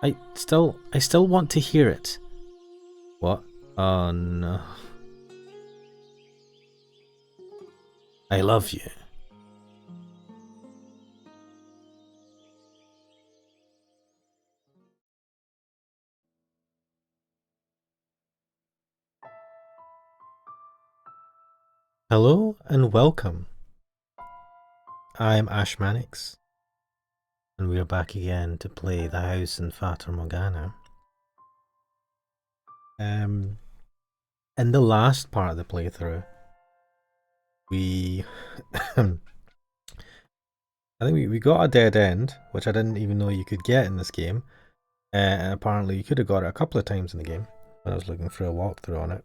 I still want to hear it. What? Oh no. I love you. Hello and welcome. I'm Ash Mannix, and we're back again to play the house in Fata Morgana. In the last part of the playthrough, we I think we got a dead end, which I didn't even know you could get in this game. And apparently you could have got it a couple of times in the game when I was looking for a walkthrough on it.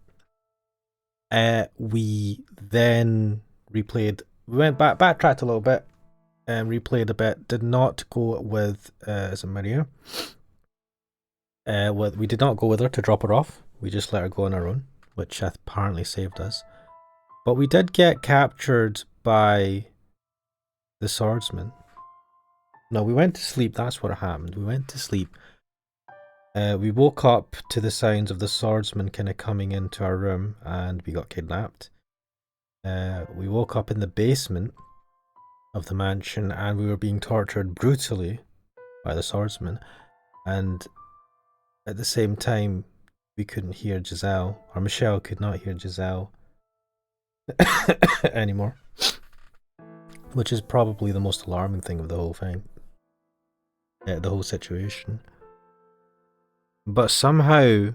We then replayed, we went backtracked a little bit and replayed a bit. Did not go with, is it Maria? We did not go with her to drop her off. We just let her go on her own, which apparently saved us. But we did get captured by the Swordsman. No, we went to sleep. That's what happened. We went to sleep. We woke up to the sounds of the Swordsman kind of coming into our room, and we got kidnapped. We woke up in the basement of the mansion, and we were being tortured brutally by the Swordsman. And at the same time, we couldn't hear Giselle, or Michelle could not hear Giselle anymore, which is probably the most alarming thing of the whole thing, the whole situation. But somehow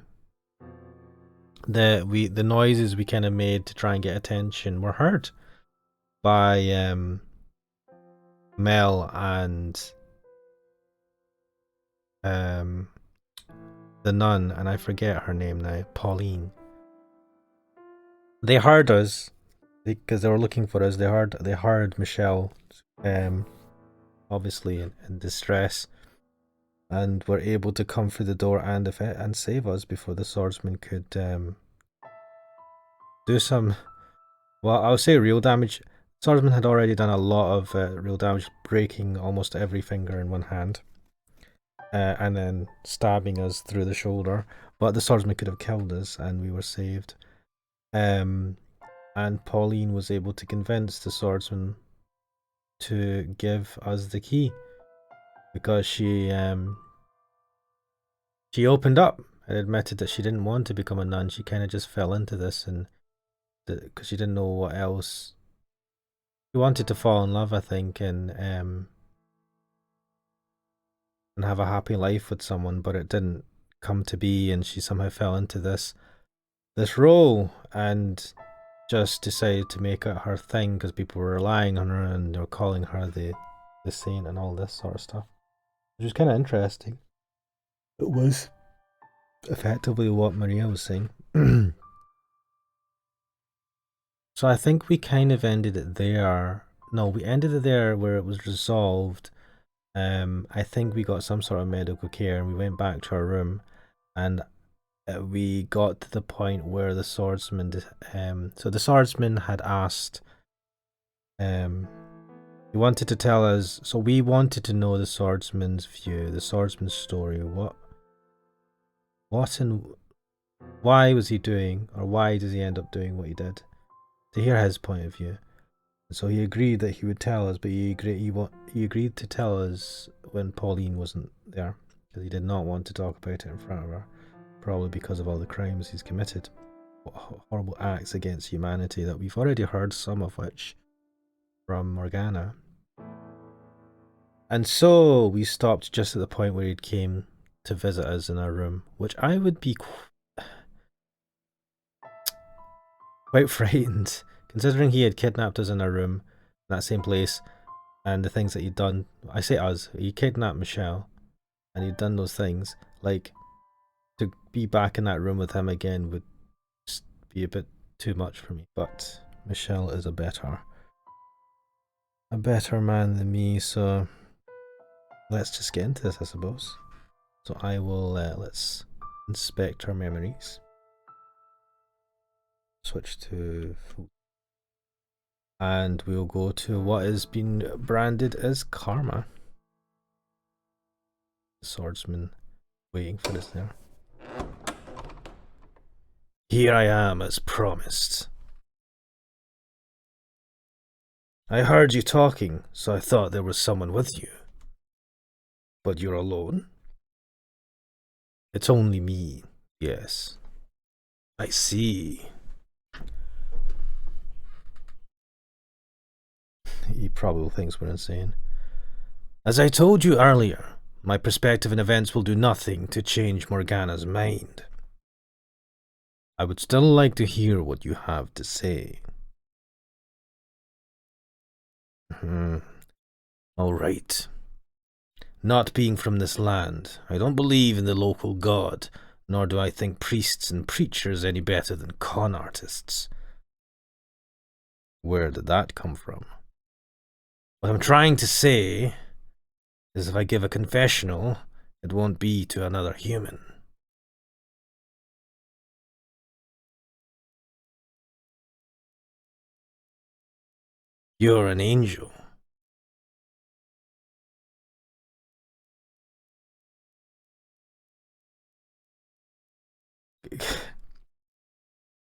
the noises we kind of made to try and get attention were heard by Mel and the nun, and I forget her name now, Pauline. They heard us because they were looking for us. They heard Michelle, obviously in distress, and were able to come through the door and save us before the swordsman could do some, well, I would say real damage. Swordsman had already done a lot of real damage, breaking almost every finger in one hand, and then stabbing us through the shoulder. But the swordsman could have killed us, and we were saved. And Pauline was able to convince the swordsman to give us the key, because she opened up and admitted that she didn't want to become a nun. She kind of just fell into this, and because she didn't know what else. She wanted to fall in love, I think, and have a happy life with someone, but it didn't come to be, and she somehow fell into this role and just decided to make it her thing because people were relying on her and they were calling her the saint and all this sort of stuff, which was kind of interesting. It was effectively what Maria was saying. So I think we kind of ended it there. No, we ended it there where it was resolved. I think we got some sort of medical care and we went back to our room, and we got to the point where the swordsman, so the swordsman had asked, he wanted to tell us, so we wanted to know the swordsman's view, the swordsman's story, what and why was he doing, or why does he end up doing what he did, to hear his point of view. So he agreed that he would tell us, but he agreed to tell us when Pauline wasn't there, because he did not want to talk about it in front of her, probably because of all the crimes he's committed, horrible acts against humanity that we've already heard some of which from Morgana. And so we stopped just at the point where he came to visit us in our room, which I would be quite frightened, considering he had kidnapped us in our room, in that same place, and the things that he'd done. I say us, he kidnapped Michelle, and he'd done those things. Like, to be back in that room with him again would just be a bit too much for me. But Michelle is a better man than me, so let's just get into this, I suppose. So I will, let's inspect our memories. Switch to full. And we'll go to what has been branded as karma. The swordsman waiting for this there. Here I am as promised. I heard you talking, so I thought there was someone with you. But you're alone? It's only me, yes. I see. He probably thinks we're insane. As I told you earlier, my perspective in events will do nothing to change Morgana's mind. I would still like to hear what you have to say. All right. Not being from this land, I don't believe in the local god, nor do I think priests and preachers any better than con artists. Where did that come from? What I'm trying to say is if I give a confessional, it won't be to another human. You're an angel.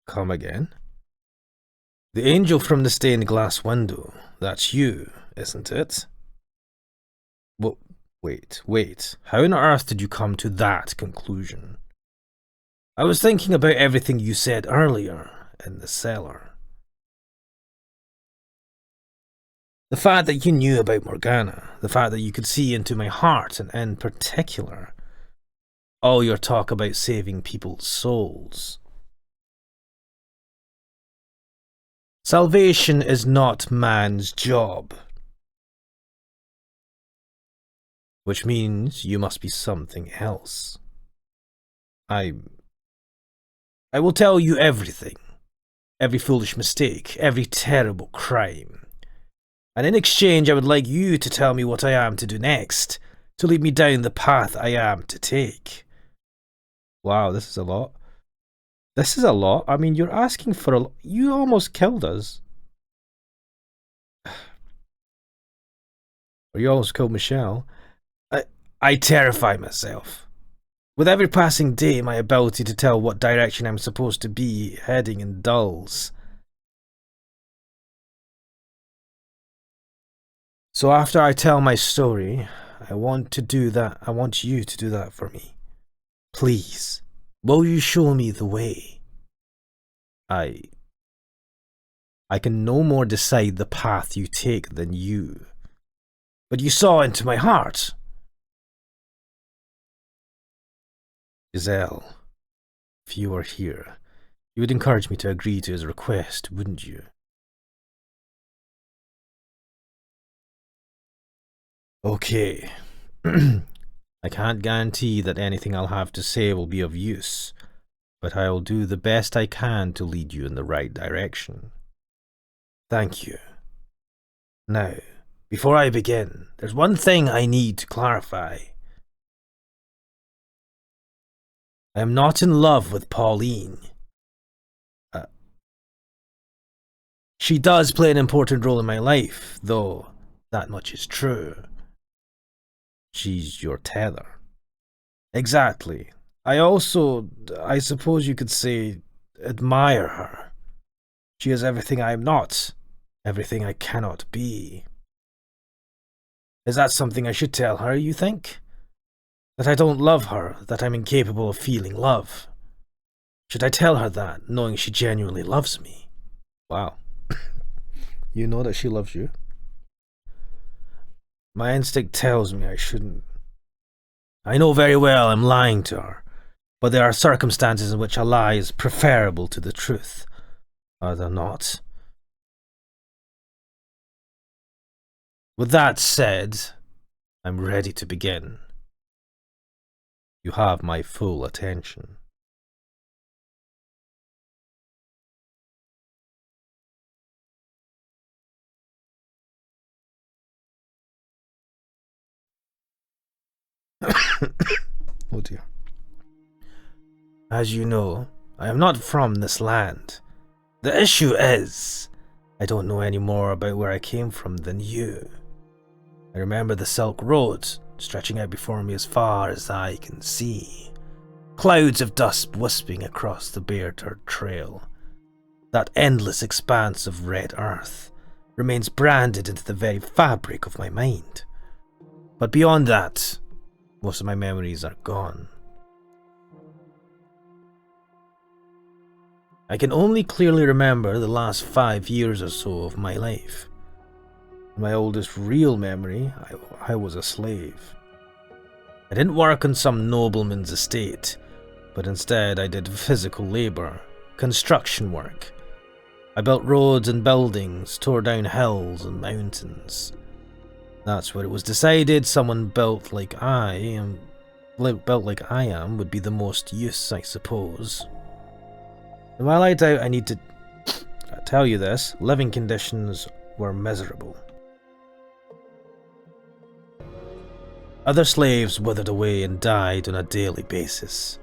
Come again? The angel from the stained glass window. That's you, isn't it? Well, wait. How on earth did you come to that conclusion? I was thinking about everything you said earlier in the cellar. The fact that you knew about Morgana, the fact that you could see into my heart, and in particular, all your talk about saving people's souls. Salvation is not man's job. Which means you must be something else. I will tell you everything. Every foolish mistake, every terrible crime. And in exchange, I would like you to tell me what I am to do next, to lead me down the path I am to take. Wow, this is a lot. This is a lot. I mean, you're asking for a lot. You almost killed us. Or you almost killed Michelle. I terrify myself. With every passing day, my ability to tell what direction I'm supposed to be heading in dulls. So after I tell my story, I want you to do that for me. Please, will you show me the way? I can no more decide the path you take than you. But you saw into my heart. Giselle, if you were here, you would encourage me to agree to his request, wouldn't you? Okay. I can't guarantee that anything I'll have to say will be of use, but I'll do the best I can to lead you in the right direction. Thank you. Now, before I begin, there's one thing I need to clarify. I am not in love with Pauline. She does play an important role in my life, though that much is true. She's your tether. Exactly. I suppose you could say, admire her. She is everything I am not, everything I cannot be. Is that something I should tell her, you think? That I don't love her, that I'm incapable of feeling love? Should I tell her that, knowing she genuinely loves me? Wow. You know that she loves you? My instinct tells me I shouldn't. I know very well I'm lying to her, but there are circumstances in which a lie is preferable to the truth, are there not? With that said, I'm ready to begin. You have my full attention. Oh dear. As you know, I am not from this land. The issue is, I don't know any more about where I came from than you. I remember the Silk Road stretching out before me as far as I can see. Clouds of dust wisping across the bare dirt trail. That endless expanse of red earth remains branded into the very fabric of my mind. But beyond that, most of my memories are gone. I can only clearly remember the last 5 years or so of my life. In my oldest real memory, I was a slave. I didn't work on some nobleman's estate, but instead I did physical labor, construction work. I built roads and buildings, tore down hills and mountains. That's where it was decided someone built like I am would be the most use, I suppose. And while I doubt I need to tell you this, living conditions were miserable. Other slaves withered away and died on a daily basis.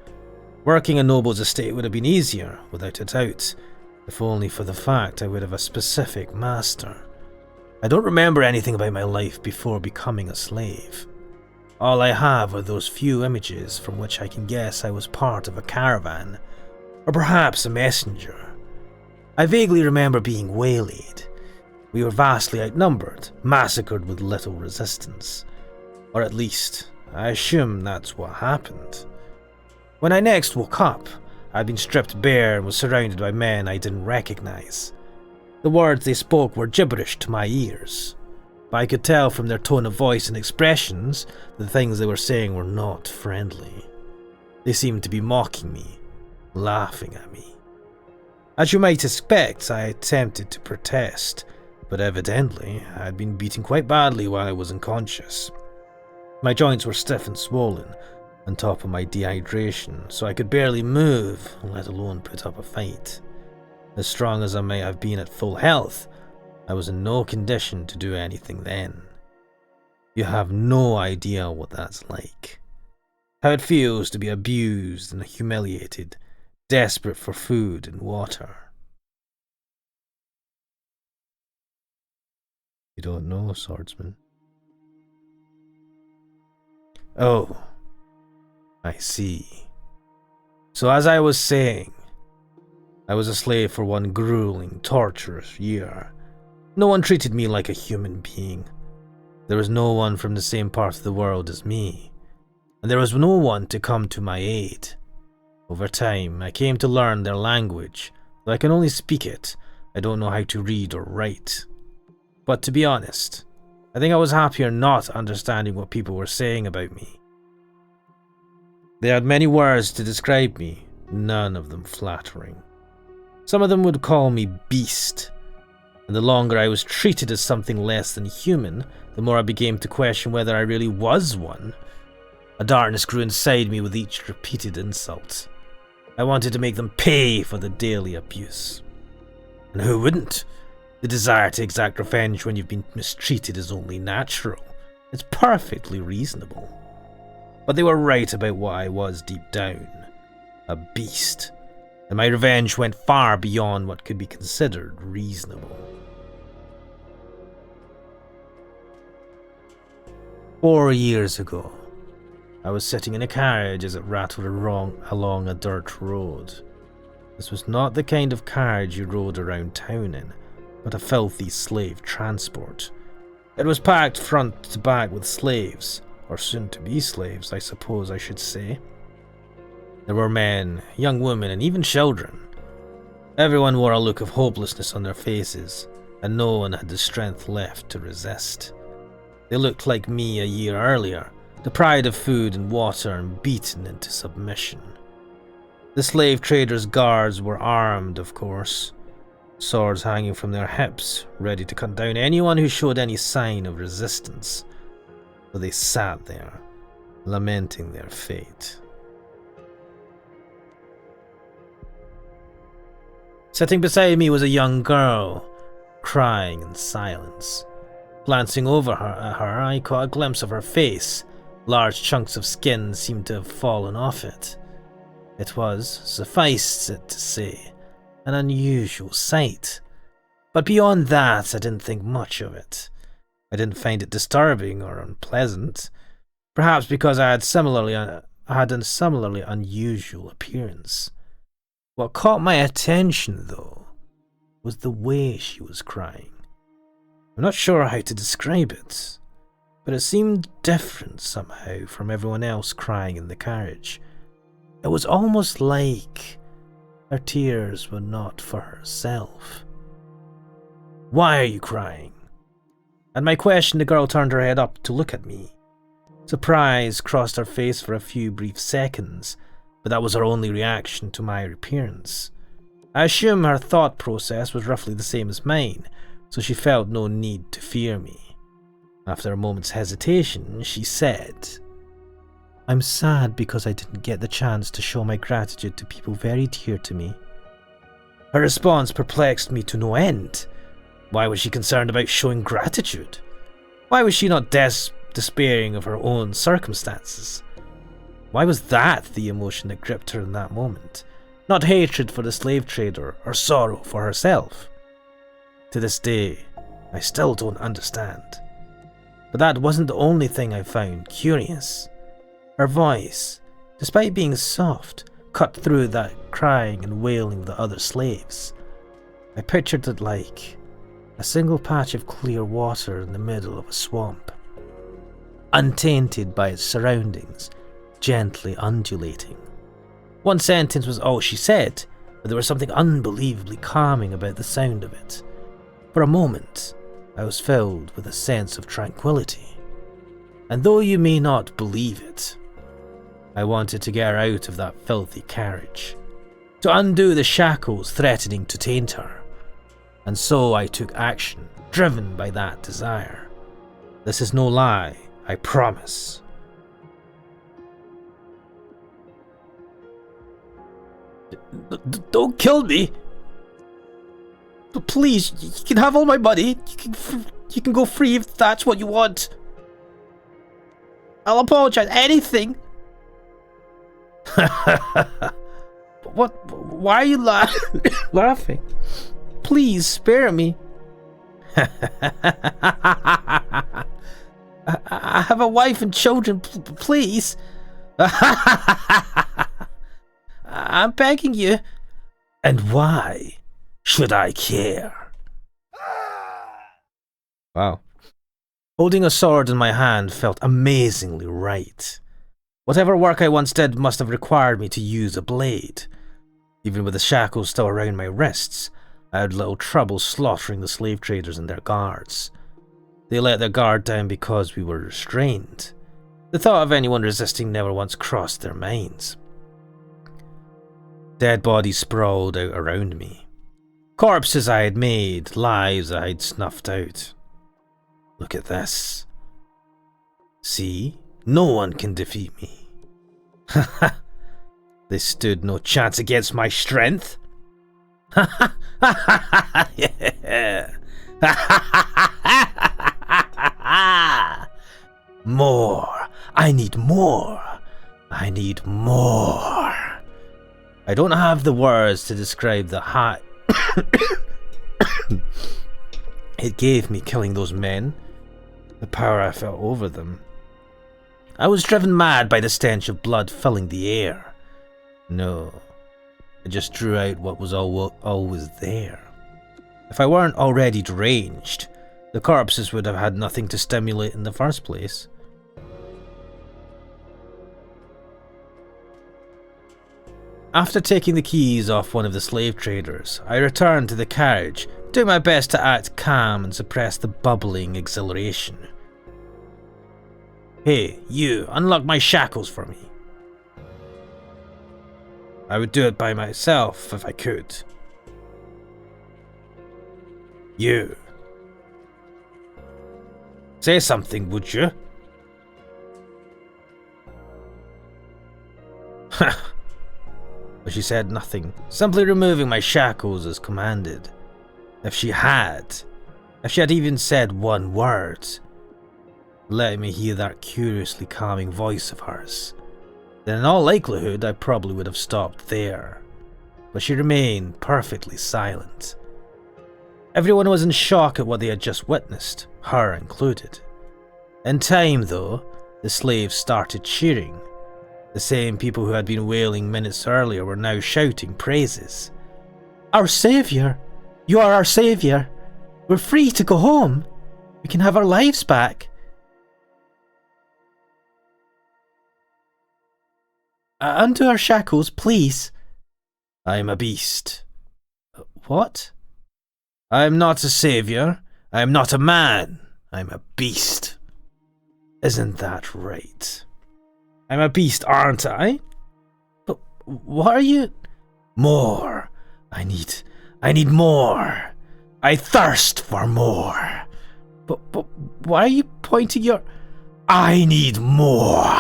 Working a noble's estate would have been easier, without a doubt, if only for the fact I would have a specific master. I don't remember anything about my life before becoming a slave. All I have are those few images from which I can guess I was part of a caravan, or perhaps a messenger. I vaguely remember being waylaid. We were vastly outnumbered, massacred with little resistance. Or at least, I assume that's what happened. When I next woke up, I'd been stripped bare and was surrounded by men I didn't recognize. The words they spoke were gibberish to my ears, but I could tell from their tone of voice and expressions that the things they were saying were not friendly. They seemed to be mocking me, laughing at me. As you might expect, I attempted to protest, but evidently I had been beaten quite badly while I was unconscious. My joints were stiff and swollen, on top of my dehydration, so I could barely move, let alone put up a fight. As strong as I may have been at full health, I was in no condition to do anything then. You have no idea what that's like. How it feels to be abused and humiliated, desperate for food and water. You don't know, Swordsman. Oh, I see. So as I was saying, I was a slave for one grueling, torturous year. No one treated me like a human being. There was no one from the same part of the world as me, and there was no one to come to my aid. Over time, I came to learn their language. Though I can only speak it, I don't know how to read or write. But to be honest, I think I was happier not understanding what people were saying about me. They had many words to describe me, none of them flattering. Some of them would call me beast, and the longer I was treated as something less than human, the more I began to question whether I really was one. A darkness grew inside me with each repeated insult. I wanted to make them pay for the daily abuse. And who wouldn't? The desire to exact revenge when you've been mistreated is only natural. It's perfectly reasonable. But they were right about what I was deep down. A beast. And my revenge went far beyond what could be considered reasonable. 4 years ago, I was sitting in a carriage as it rattled along a dirt road. This was not the kind of carriage you rode around town in, but a filthy slave transport. It was packed front to back with slaves, or soon-to-be slaves, I suppose I should say. There were men, young women, and even children. Everyone wore a look of hopelessness on their faces, and no one had the strength left to resist. They looked like me a year earlier, deprived of food and water and beaten into submission. The slave traders' guards were armed, of course, swords hanging from their hips, ready to cut down anyone who showed any sign of resistance. But they sat there, lamenting their fate. Sitting beside me was a young girl, crying in silence. Glancing over at her, I caught a glimpse of her face. Large chunks of skin seemed to have fallen off it. It was, suffice it to say, an unusual sight. But beyond that, I didn't think much of it. I didn't find it disturbing or unpleasant. Perhaps because I had similarly had a similarly unusual appearance. What caught my attention, though, was the way she was crying. I'm not sure how to describe it, but it seemed different somehow from everyone else crying in the carriage. It was almost like her tears were not for herself. "Why are you crying?" At my question, the girl turned her head up to look at me. Surprise crossed her face for a few brief seconds, but that was her only reaction to my appearance. I assume her thought process was roughly the same as mine, so she felt no need to fear me. After a moment's hesitation, she said, "I'm sad because I didn't get the chance to show my gratitude to people very dear to me." Her response perplexed me to no end. Why was she concerned about showing gratitude? Why was she not despairing of her own circumstances? Why was that the emotion that gripped her in that moment? Not hatred for the slave trader or sorrow for herself. To this day, I still don't understand. But that wasn't the only thing I found curious. Her voice, despite being soft, cut through that crying and wailing of the other slaves. I pictured it like a single patch of clear water in the middle of a swamp, untainted by its surroundings, gently undulating. One sentence was all she said, but there was something unbelievably calming about the sound of it. For a moment, I was filled with a sense of tranquility. And though you may not believe it, I wanted to get her out of that filthy carriage, to undo the shackles threatening to taint her. And so I took action, driven by that desire. This is no lie, I promise. Don't kill me! But please, you can have all my money. You can go free if that's what you want. I'll apologize. Anything. What? Why are you laughing? Please spare me. I have a wife and children. Please. I'm begging you. And why should I care? Wow. Holding a sword in my hand felt amazingly right. Whatever work I once did must have required me to use a blade. Even with the shackles still around my wrists, I had little trouble slaughtering the slave traders and their guards. They let their guard down because we were restrained. The thought of anyone resisting never once crossed their minds. Dead bodies sprawled out around me. Corpses I had made, lives I had snuffed out. Look at this. See? No one can defeat me. They stood no chance against my strength. Yeah. More. I need more. I need more. I don't have the words to describe the high it gave me killing those men, the power I felt over them. I was driven mad by the stench of blood filling the air. No, I just drew out what was always there. If I weren't already deranged, the corpses would have had nothing to stimulate in the first place. After taking the keys off one of the slave traders, I returned to the carriage, doing my best to act calm and suppress the bubbling exhilaration. Hey, you, unlock my shackles for me. I would do it by myself if I could. You. Say something, would you? But she said nothing, simply removing my shackles as commanded. If she had even said one word, letting me hear that curiously calming voice of hers, then in all likelihood I probably would have stopped there. But she remained perfectly silent. Everyone was in shock at what they had just witnessed, her included. In time, though, the slaves started cheering. The same people who had been wailing minutes earlier were now shouting praises. Our saviour! You are our saviour! We're free to go home! We can have our lives back! Undo our shackles, please. I'm a beast. What? I'm not a saviour. I'm not a man. I'm a beast. Isn't that right? I'm a beast, aren't I? But what are you? More. I need more. I thirst for more. But why are you pointing your... I need more.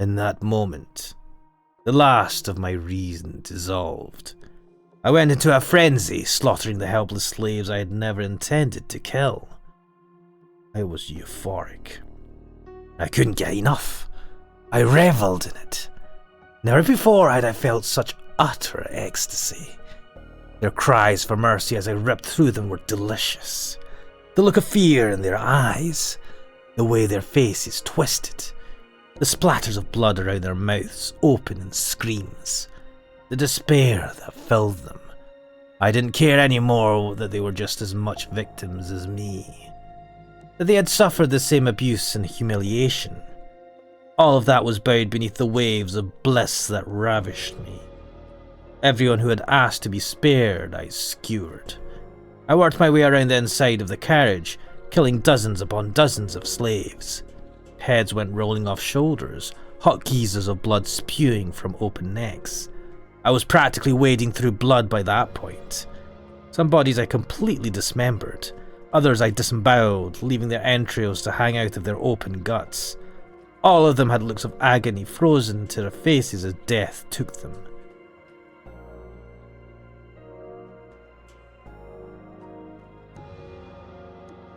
In that moment, the last of my reason dissolved. I went into a frenzy, slaughtering the helpless slaves I had never intended to kill. I was euphoric. I couldn't get enough. I revelled in it. Never before had I felt such utter ecstasy. Their cries for mercy as I ripped through them were delicious. The look of fear in their eyes, the way their faces twisted, the splatters of blood around their mouths open in screams, the despair that filled them. I didn't care anymore that they were just as much victims as me, that they had suffered the same abuse and humiliation. All of that was bowed beneath the waves of bliss that ravished me. Everyone who had asked to be spared, I skewered. I worked my way around the inside of the carriage, killing dozens upon dozens of slaves. Heads went rolling off shoulders, hot geysers of blood spewing from open necks. I was practically wading through blood by that point. Some bodies I completely dismembered, others I disemboweled, leaving their entrails to hang out of their open guts. All of them had looks of agony frozen to their faces as death took them.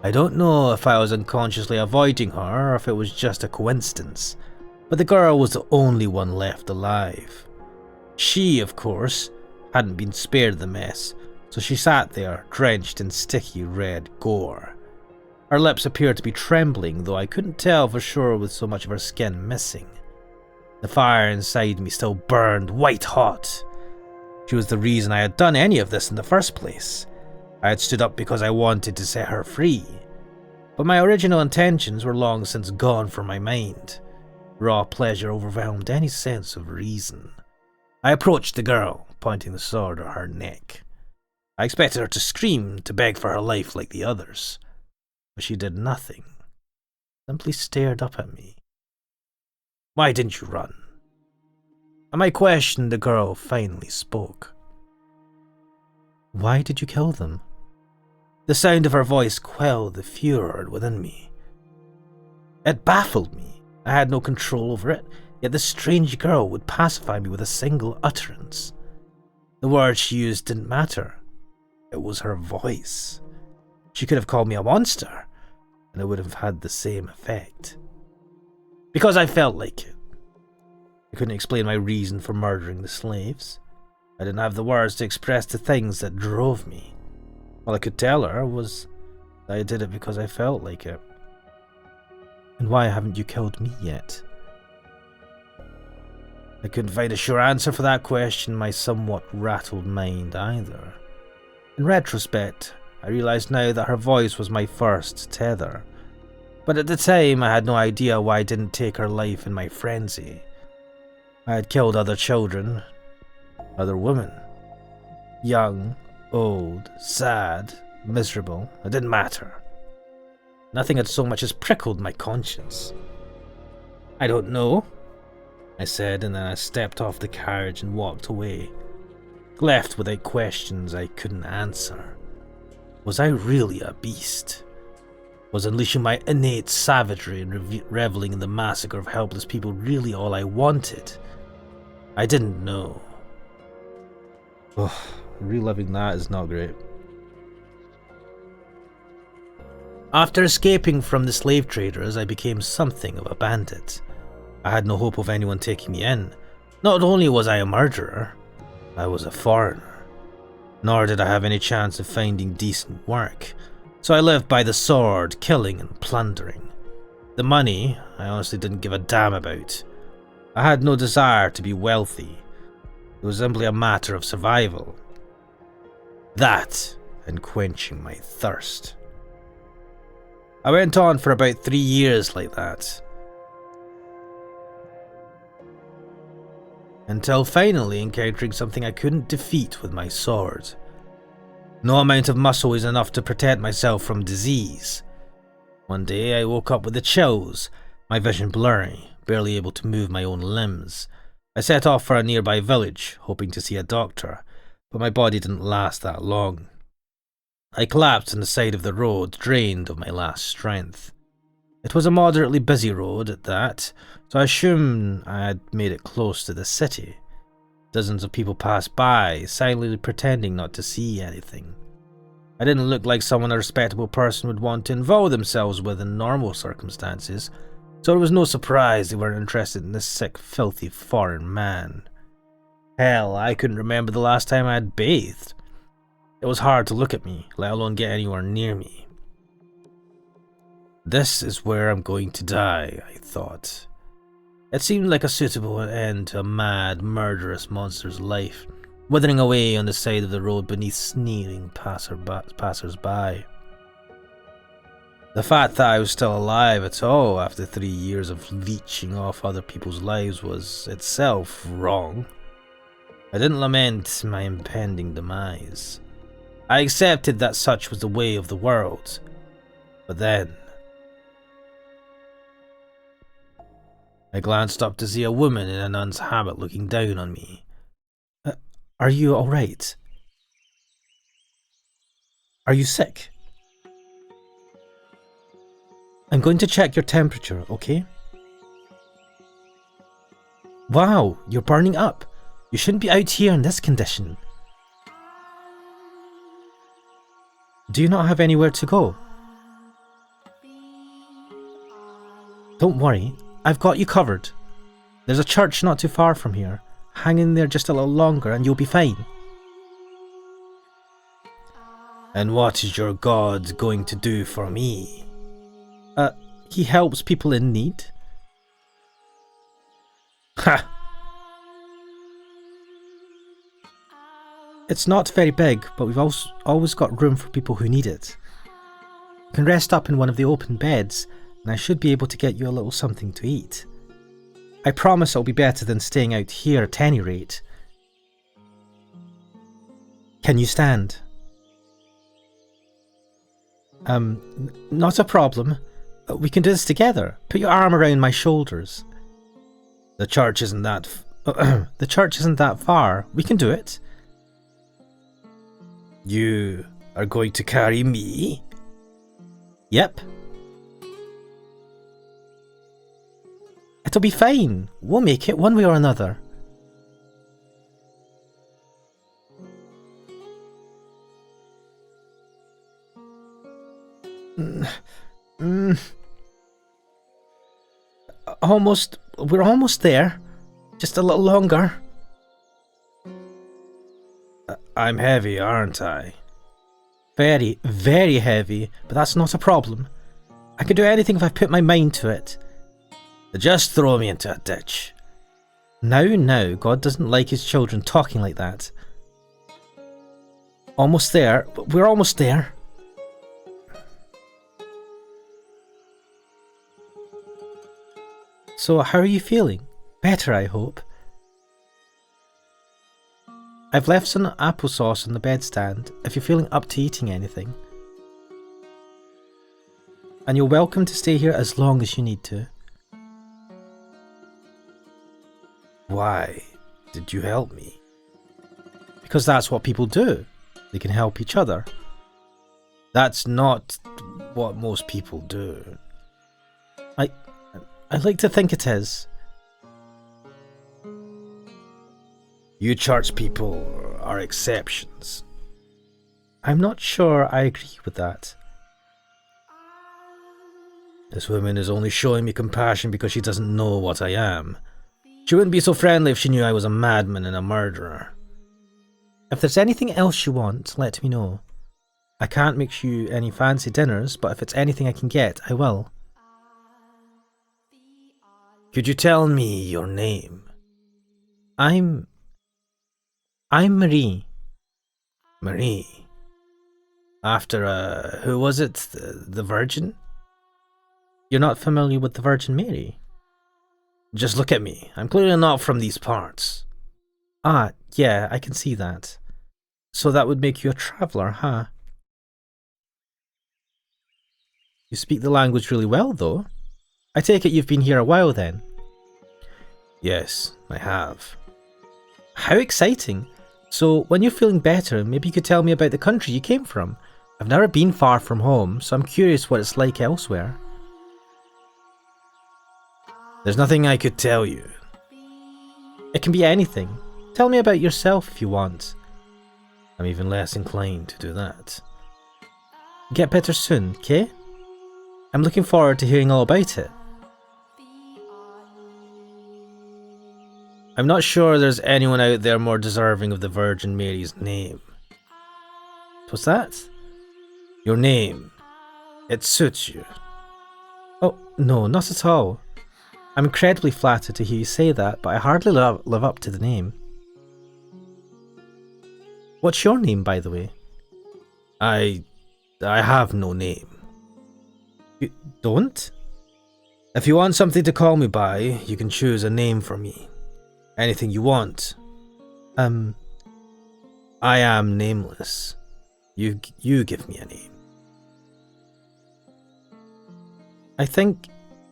I don't know if I was unconsciously avoiding her or if it was just a coincidence, but the girl was the only one left alive. She, of course, hadn't been spared the mess, so she sat there, drenched in sticky red gore. Her lips appeared to be trembling, though I couldn't tell for sure with so much of her skin missing. The fire inside me still burned white hot. She was the reason I had done any of this in the first place. I had stood up because I wanted to set her free, but my original intentions were long since gone from my mind. Raw pleasure overwhelmed any sense of reason. I approached the girl, pointing the sword at her neck. I expected her to scream, to beg for her life like the others, but she did nothing, simply stared up at me. Why didn't you run? At my question, the girl finally spoke. Why did you kill them? The sound of her voice quelled the furor within me. It baffled me. I had no control over it, yet this strange girl would pacify me with a single utterance. The words she used didn't matter. It was her voice. She could have called me a monster, and it would have had the same effect. Because I felt like it. I couldn't explain my reason for murdering the slaves. I didn't have the words to express the things that drove me. All I could tell her was that I did it because I felt like it. And why haven't you killed me yet? I couldn't find a sure answer for that question in my somewhat rattled mind either. In retrospect, I realised now that her voice was my first tether. But at the time, I had no idea why I didn't take her life in my frenzy. I had killed other children, other women. Young, old, sad, miserable, it didn't matter. Nothing had so much as prickled my conscience. I don't know, I said, and then I stepped off the carriage and walked away, left without questions I couldn't answer. Was I really a beast? Was unleashing my innate savagery and reveling in the massacre of helpless people really all I wanted? I didn't know. Oh, reliving that is not great. After escaping from the slave traders, I became something of a bandit. I had no hope of anyone taking me in. Not only was I a murderer, I was a foreigner. Nor did I have any chance of finding decent work. So I lived by the sword, killing and plundering. The money, I honestly didn't give a damn about. I had no desire to be wealthy. It was simply a matter of survival. That, and quenching my thirst. I went on for about 3 years like that. Until finally encountering something I couldn't defeat with my sword. No amount of muscle is enough to protect myself from disease. One day I woke up with the chills, my vision blurry, barely able to move my own limbs. I set off for a nearby village, hoping to see a doctor, but my body didn't last that long. I collapsed on the side of the road, drained of my last strength. It was a moderately busy road at that, so I assumed I had made it close to the city. Dozens of people passed by, silently pretending not to see anything. I didn't look like someone a respectable person would want to involve themselves with in normal circumstances, so it was no surprise they weren't interested in this sick, filthy foreign man. Hell, I couldn't remember the last time I had bathed. It was hard to look at me, let alone get anywhere near me. This is where I'm going to die, I thought. It seemed like a suitable end to a mad, murderous monster's life, withering away on the side of the road beneath sneering passers-by. The fact that I was still alive at all after 3 years of leeching off other people's lives was itself wrong. I didn't lament my impending demise. I accepted that such was the way of the world. But then I glanced up to see a woman in a nun's habit looking down on me. Are you alright? Are you sick? I'm going to check your temperature, okay? Wow, you're burning up. You shouldn't be out here in this condition. Do you not have anywhere to go? Don't worry, I've got you covered. There's a church not too far from here. Hang in there just a little longer and you'll be fine. And what is your God going to do for me? He helps people in need. Ha! It's not very big, but we've always got room for people who need it. You can rest up in one of the open beds, and I should be able to get you a little something to eat. I promise it'll be better than staying out here at any rate. Can you stand? Not a problem. We can do this together. Put your arm around my shoulders. The church isn't that far. We can do it. You are going to carry me? Yep. It'll be fine. We'll make it one way or another. We're almost there. Just a little longer. I'm heavy, aren't I? Very, very heavy, but that's not a problem. I can do anything if I put my mind to it. Just throw me into a ditch. Now, God doesn't like his children talking like that. Almost there, we're almost there. So, how are you feeling? Better, I hope. I've left some applesauce on the bedstand if you're feeling up to eating anything. And you're welcome to stay here as long as you need to. Why did you help me? Because that's what people do. They can help each other. That's not what most people do. I like to think it is. You church people are exceptions. I'm not sure I agree with that. This woman is only showing me compassion because she doesn't know what I am. She wouldn't be so friendly if she knew I was a madman and a murderer. If there's anything else you want, let me know. I can't make you any fancy dinners, but if it's anything I can get, I will. Could you tell me your name? I'm Marie. Marie. After, who was it? The Virgin? You're not familiar with the Virgin Mary? Just look at me. I'm clearly not from these parts. Ah, yeah, I can see that. So that would make you a traveller, huh? You speak the language really well, though. I take it you've been here a while, then? Yes, I have. How exciting! So, when you're feeling better, maybe you could tell me about the country you came from. I've never been far from home, so I'm curious what it's like elsewhere. There's nothing I could tell you. It can be anything. Tell me about yourself if you want. I'm even less inclined to do that. Get better soon, okay? I'm looking forward to hearing all about it. I'm not sure there's anyone out there more deserving of the Virgin Mary's name. What's that? Your name. It suits you. Oh, no, not at all. I'm incredibly flattered to hear you say that, but I hardly live up to the name. What's your name, by the way? I have no name. You don't? If you want something to call me by, you can choose a name for me. Anything you want. I am nameless. You give me a name. I think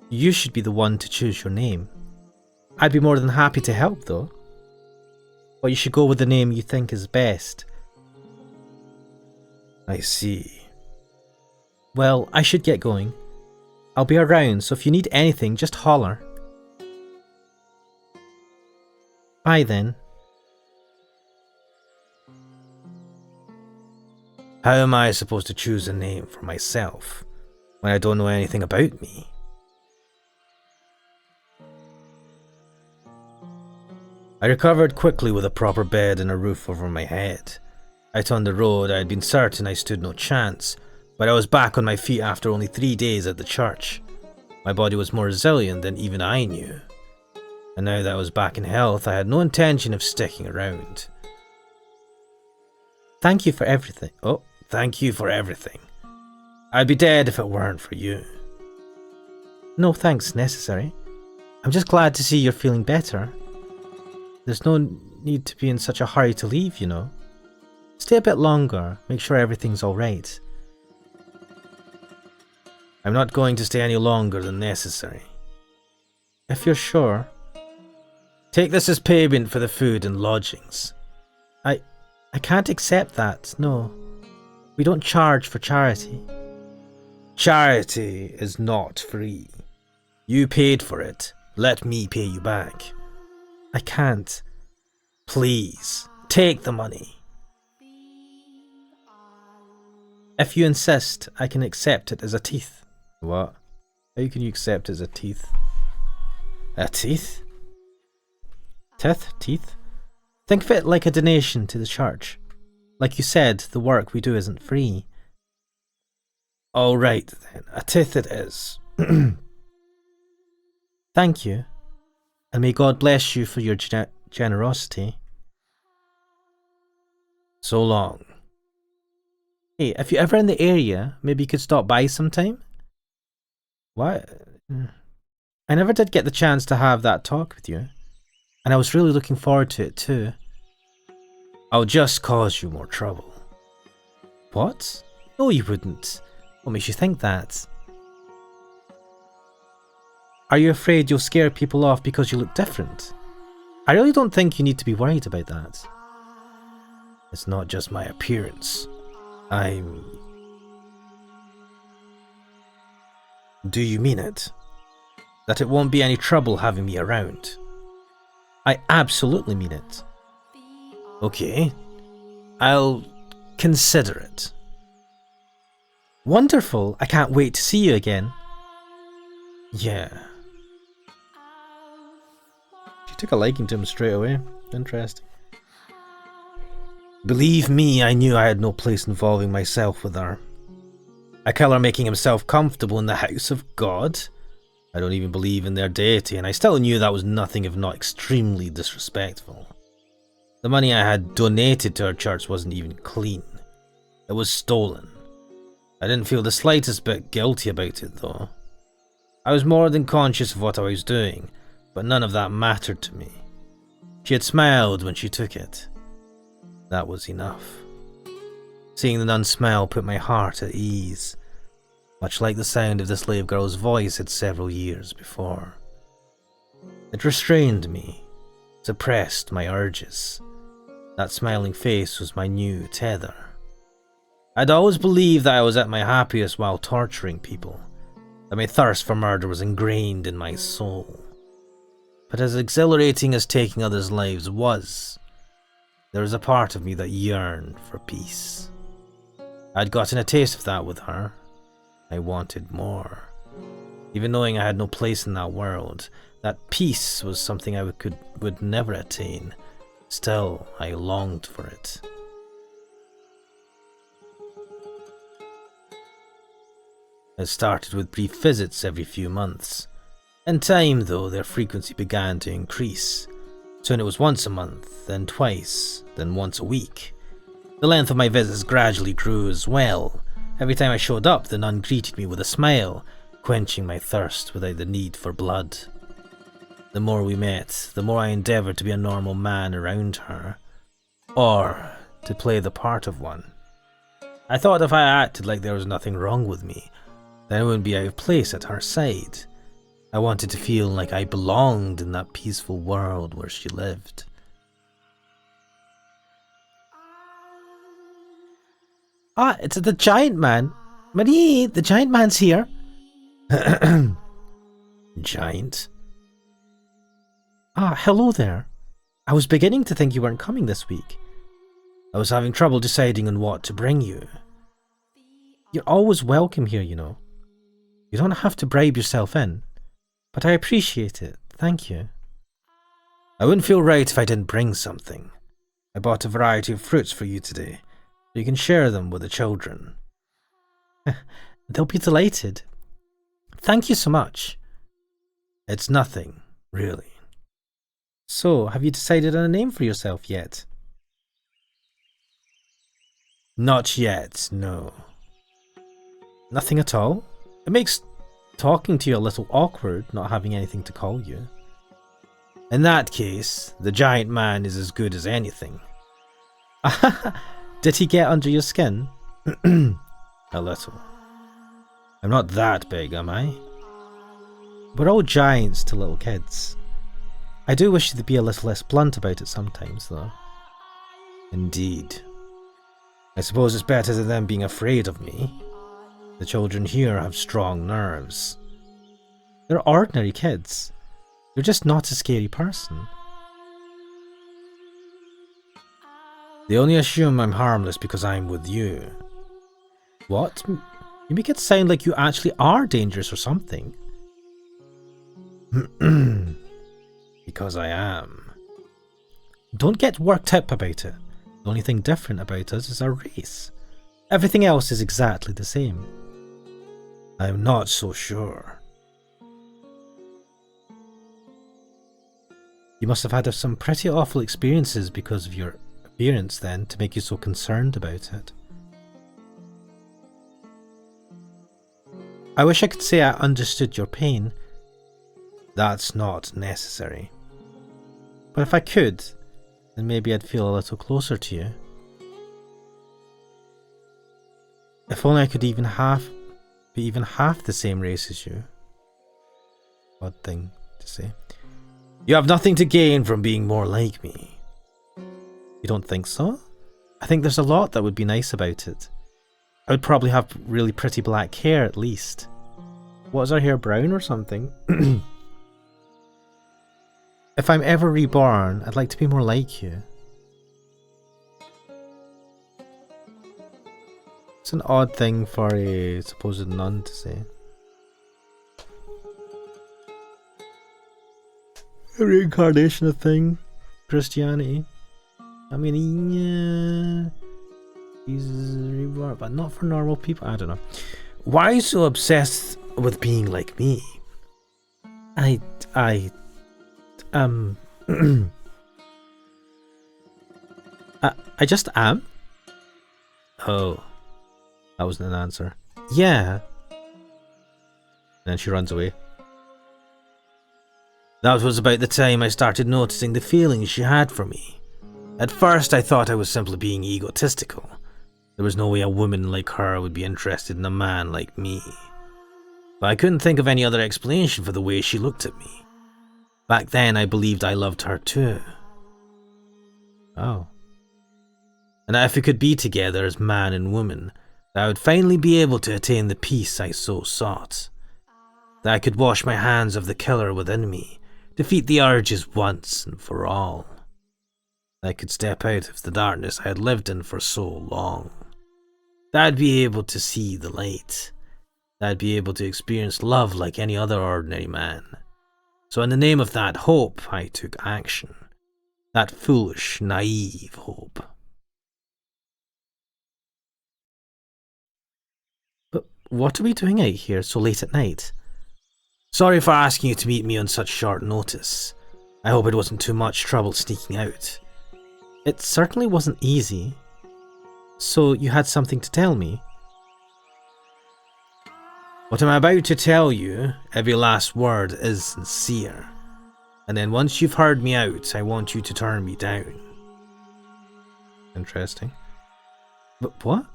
you should be the one to choose your name. I'd be more than happy to help, though. But you should go with the name you think is best. I see. Well, I should get going. I'll be around, so if you need anything, just holler. Bye then. How am I supposed to choose a name for myself when I don't know anything about me? I recovered quickly with a proper bed and a roof over my head. Out on the road, I had been certain I stood no chance, but I was back on my feet after only 3 days at the church. My body was more resilient than even I knew. And now that I was back in health, I had no intention of sticking around. Thank you for everything. Oh, thank you for everything. I'd be dead if it weren't for you. No thanks necessary. I'm just glad to see you're feeling better. There's no need to be in such a hurry to leave, you know. Stay a bit longer, make sure everything's alright. I'm not going to stay any longer than necessary. If you're sure. Take this as payment for the food and lodgings. I can't accept that, no. We don't charge for charity. Charity is not free. You paid for it. Let me pay you back. I can't. Please, take the money. If you insist, I can accept it as a teeth. What? How can you accept it as a teeth? A teeth? Teeth? Think of it like a donation to the church. Like you said, the work we do isn't free. All right then, a tithe it is. Thank you, and may God bless you for your generosity. So long. Hey, if you're ever in the area, maybe you could stop by sometime? What? I never did get the chance to have that talk with you, and I was really looking forward to it too. I'll just cause you more trouble. What? No, you wouldn't. What makes you think that? Are you afraid you'll scare people off because you look different? I really don't think you need to be worried about that. It's not just my appearance. Do you mean it? That it won't be any trouble having me around? I absolutely mean it. Okay. I'll consider it. Wonderful! I can't wait to see you again. Yeah. She took a liking to him straight away. Interesting. Believe me, I knew I had no place involving myself with her. A killer making himself comfortable in the house of God? I don't even believe in their deity, and I still knew that was nothing if not extremely disrespectful. The money I had donated to her church wasn't even clean. It was stolen. I didn't feel the slightest bit guilty about it, though. I was more than conscious of what I was doing, but none of that mattered to me. She had smiled when she took it. That was enough. Seeing the nun smile put my heart at ease, much like the sound of the slave girl's voice had several years before. It restrained me, suppressed my urges. That smiling face was my new tether. I'd always believed that I was at my happiest while torturing people, that my thirst for murder was ingrained in my soul. But as exhilarating as taking others' lives was, there was a part of me that yearned for peace. I'd gotten a taste of that with her. I wanted more. Even knowing I had no place in that world, that peace was something I would never attain. Still, I longed for it. It started with brief visits every few months. In time, though, their frequency began to increase. Soon it was once a month, then twice, then once a week. The length of my visits gradually grew as well. Every time I showed up, the nun greeted me with a smile, quenching my thirst without the need for blood. The more we met, the more I endeavoured to be a normal man around her, or to play the part of one. I thought if I acted like there was nothing wrong with me, then I wouldn't be out of place at her side. I wanted to feel like I belonged in that peaceful world where she lived. Ah, it's the giant man. Marie, the giant man's here. Giant? Ah, hello there. I was beginning to think you weren't coming this week. I was having trouble deciding on what to bring you. You're always welcome here, you know. You don't have to bribe yourself in, but I appreciate it. Thank you. I wouldn't feel right if I didn't bring something. I bought a variety of fruits for you today. You can share them with the children. They'll be delighted. Thank you so much. It's nothing, really. So, have you decided on a name for yourself yet? Not yet, no. Nothing at all? It makes talking to you a little awkward, not having anything to call you. In that case, the giant man is as good as anything. Did he get under your skin? A little. I'm not that big, am I? We're all giants to little kids. I do wish you'd be a little less blunt about it sometimes, though. Indeed. I suppose it's better than them being afraid of me. The children here have strong nerves. They're ordinary kids. You're just not a scary person. They only assume I'm harmless because I'm with you. What? You make it sound like you actually are dangerous or something. Because I am. Don't get worked up about it. The only thing different about us is our race. Everything else is exactly the same. I'm not so sure. You must have had some pretty awful experiences because of your appearance then to make you so concerned about it. I wish I could say I understood your pain. That's not necessary. But if I could, then maybe I'd feel a little closer to you. If only I could be even half the same race as you. Odd thing to say. You have nothing to gain from being more like me. You don't think so? I think there's a lot that would be nice about it. I would probably have really pretty black hair at least. Was our hair brown or something? If I'm ever reborn, I'd like to be more like you. It's an odd thing for a supposed nun to say. A reincarnation of thing. Christianity. I mean, yeah, he's reward, but not for normal people. I don't know. Why are you so obsessed with being like me? I, I, um, I just am. Oh, that wasn't an answer. Yeah. And then she runs away. That was about the time I started noticing the feelings she had for me. At first, I thought I was simply being egotistical. There was no way a woman like her would be interested in a man like me. But I couldn't think of any other explanation for the way she looked at me. Back then, I believed I loved her too. Oh. And that if we could be together as man and woman, that I would finally be able to attain the peace I so sought. That I could wash my hands of the killer within me, defeat the urges once and for all. That I could step out of the darkness I had lived in for so long. That I'd be able to see the light. That I'd be able to experience love like any other ordinary man. So in the name of that hope, I took action. That foolish, naive hope. But what are we doing out here so late at night? Sorry for asking you to meet me on such short notice. I hope it wasn't too much trouble sneaking out. It certainly wasn't easy. So you had something to tell me? What I'm about to tell you, every last word is sincere. And then once you've heard me out, I want you to turn me down. Interesting. But what?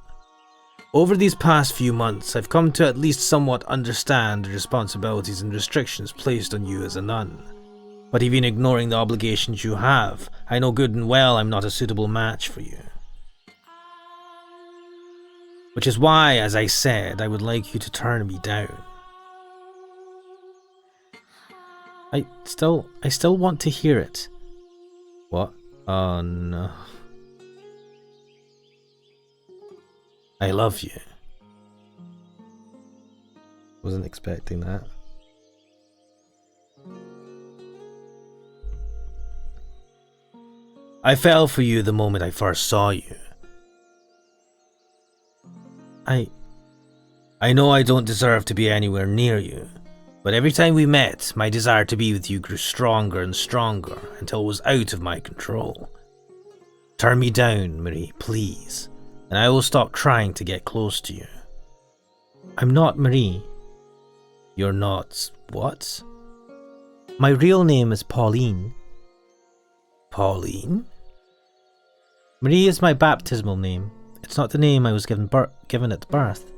Over these past few months, I've come to at least somewhat understand the responsibilities and restrictions placed on you as a nun. But even ignoring the obligations you have, I know good and well I'm not a suitable match for you. Which is why, as I said, I would like you to turn me down. I still want to hear it. What? Oh no. I love you. Wasn't expecting that. I fell for you the moment I first saw you. I know I don't deserve to be anywhere near you, but every time we met, my desire to be with you grew stronger and stronger until it was out of my control. Turn me down, Marie, please, and I will stop trying to get close to you. I'm not Marie. You're not what? My real name is Pauline. Pauline? Marie is my baptismal name. It's not the name I was given at birth.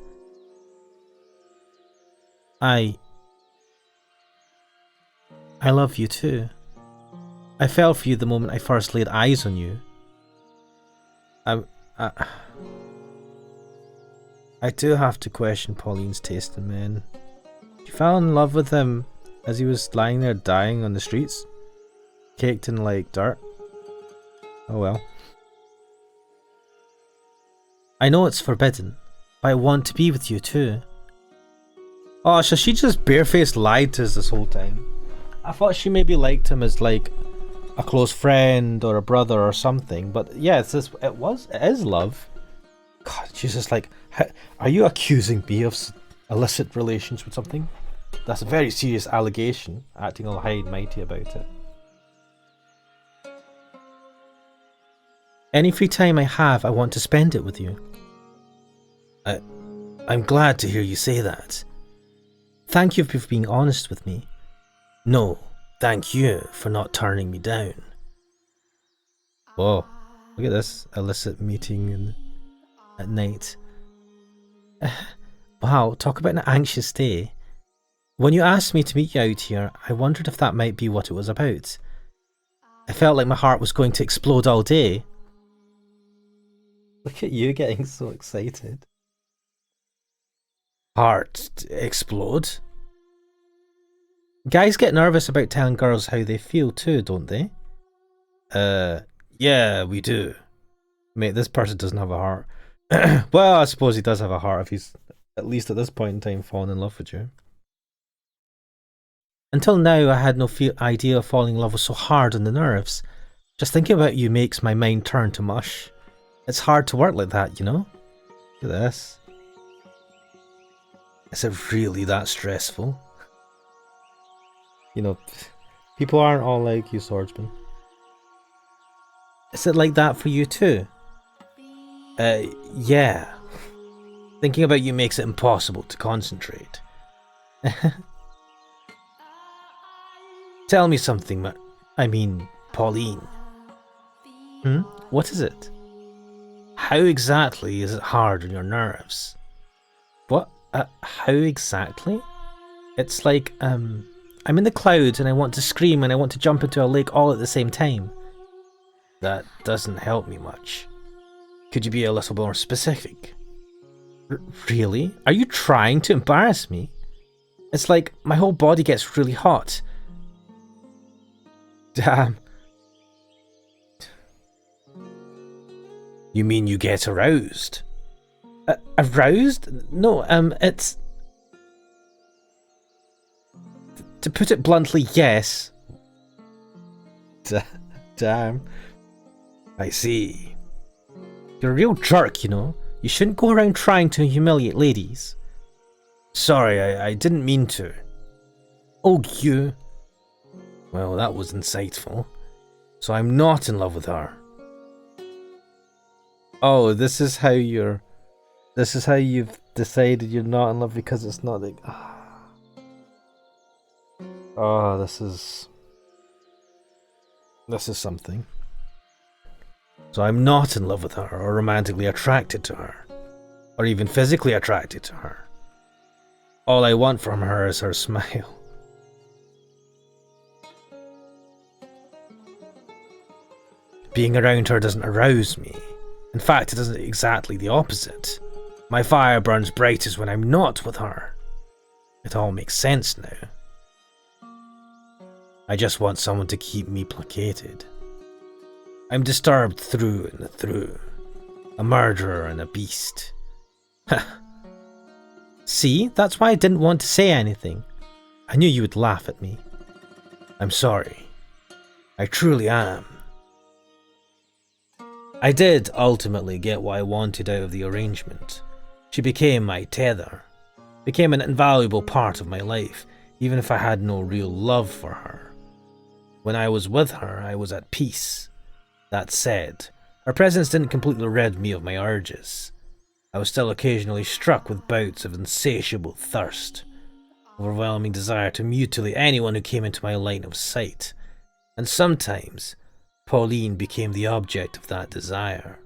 I love you too. I fell for you the moment I first laid eyes on you. I do have to question Pauline's taste in men. You fell in love with him as he was lying there dying on the streets, caked in like dirt. Oh well. I know it's forbidden, but I want to be with you too. Oh, so she just barefaced lied to us this whole time. I thought she maybe liked him as like a close friend or a brother or something, but yeah, it is love. God, she's just like, are you accusing me of illicit relations with something? That's a very serious allegation, acting all high and mighty about it. Any free time I have, I want to spend it with you. I'm glad to hear you say that. Thank you for being honest with me. No, thank you for not turning me down. Whoa, look at this illicit meeting at night. Wow, talk about an anxious day. When you asked me to meet you out here, I wondered if that might be what it was about. I felt like my heart was going to explode all day. Look at you getting so excited. Heart explode? Guys get nervous about telling girls how they feel too, don't they? Yeah, we do. Mate, this person doesn't have a heart. Well, I suppose he does have a heart if he's, at least at this point in time, falling in love with you. Until now, I had no idea falling in love was so hard on the nerves. Just thinking about you makes my mind turn to mush. It's hard to work like that, you know? Look at this. Is it really that stressful? You know, people aren't all like you, Swordsman. Is it like that for you too? Yeah. Thinking about you makes it impossible to concentrate. Tell me something, Pauline. What is it? How exactly is it hard on your nerves? What? How exactly? It's like, I'm in the clouds and I want to scream and I want to jump into a lake all at the same time. That doesn't help me much. Could you be a little more specific? Really? Are you trying to embarrass me? It's like my whole body gets really hot. Damn. You mean you get aroused? Aroused? No, it's... To put it bluntly, yes. Damn. I see. You're a real jerk, you know. You shouldn't go around trying to humiliate ladies. Sorry, I didn't mean to. Oh, you. Well, that was insightful. So I'm not in love with her. Oh, this is how you've decided you're not in love because it's not like... Oh, this is something. So I'm not in love with her, or romantically attracted to her, or even physically attracted to her. All I want from her is her smile. Being around her doesn't arouse me. In fact, it does exactly the opposite. My fire burns brightest when I'm not with her. It all makes sense now. I just want someone to keep me placated. I'm disturbed through and through. A murderer and a beast. See, that's why I didn't want to say anything. I knew you would laugh at me. I'm sorry. I truly am. I did ultimately get what I wanted out of the arrangement. She became my tether. Became an invaluable part of my life, even if I had no real love for her. When I was with her, I was at peace. That said, her presence didn't completely rid me of my urges. I was still occasionally struck with bouts of insatiable thirst, overwhelming desire to mutilate anyone who came into my line of sight, and sometimes Pauline became the object of that desire.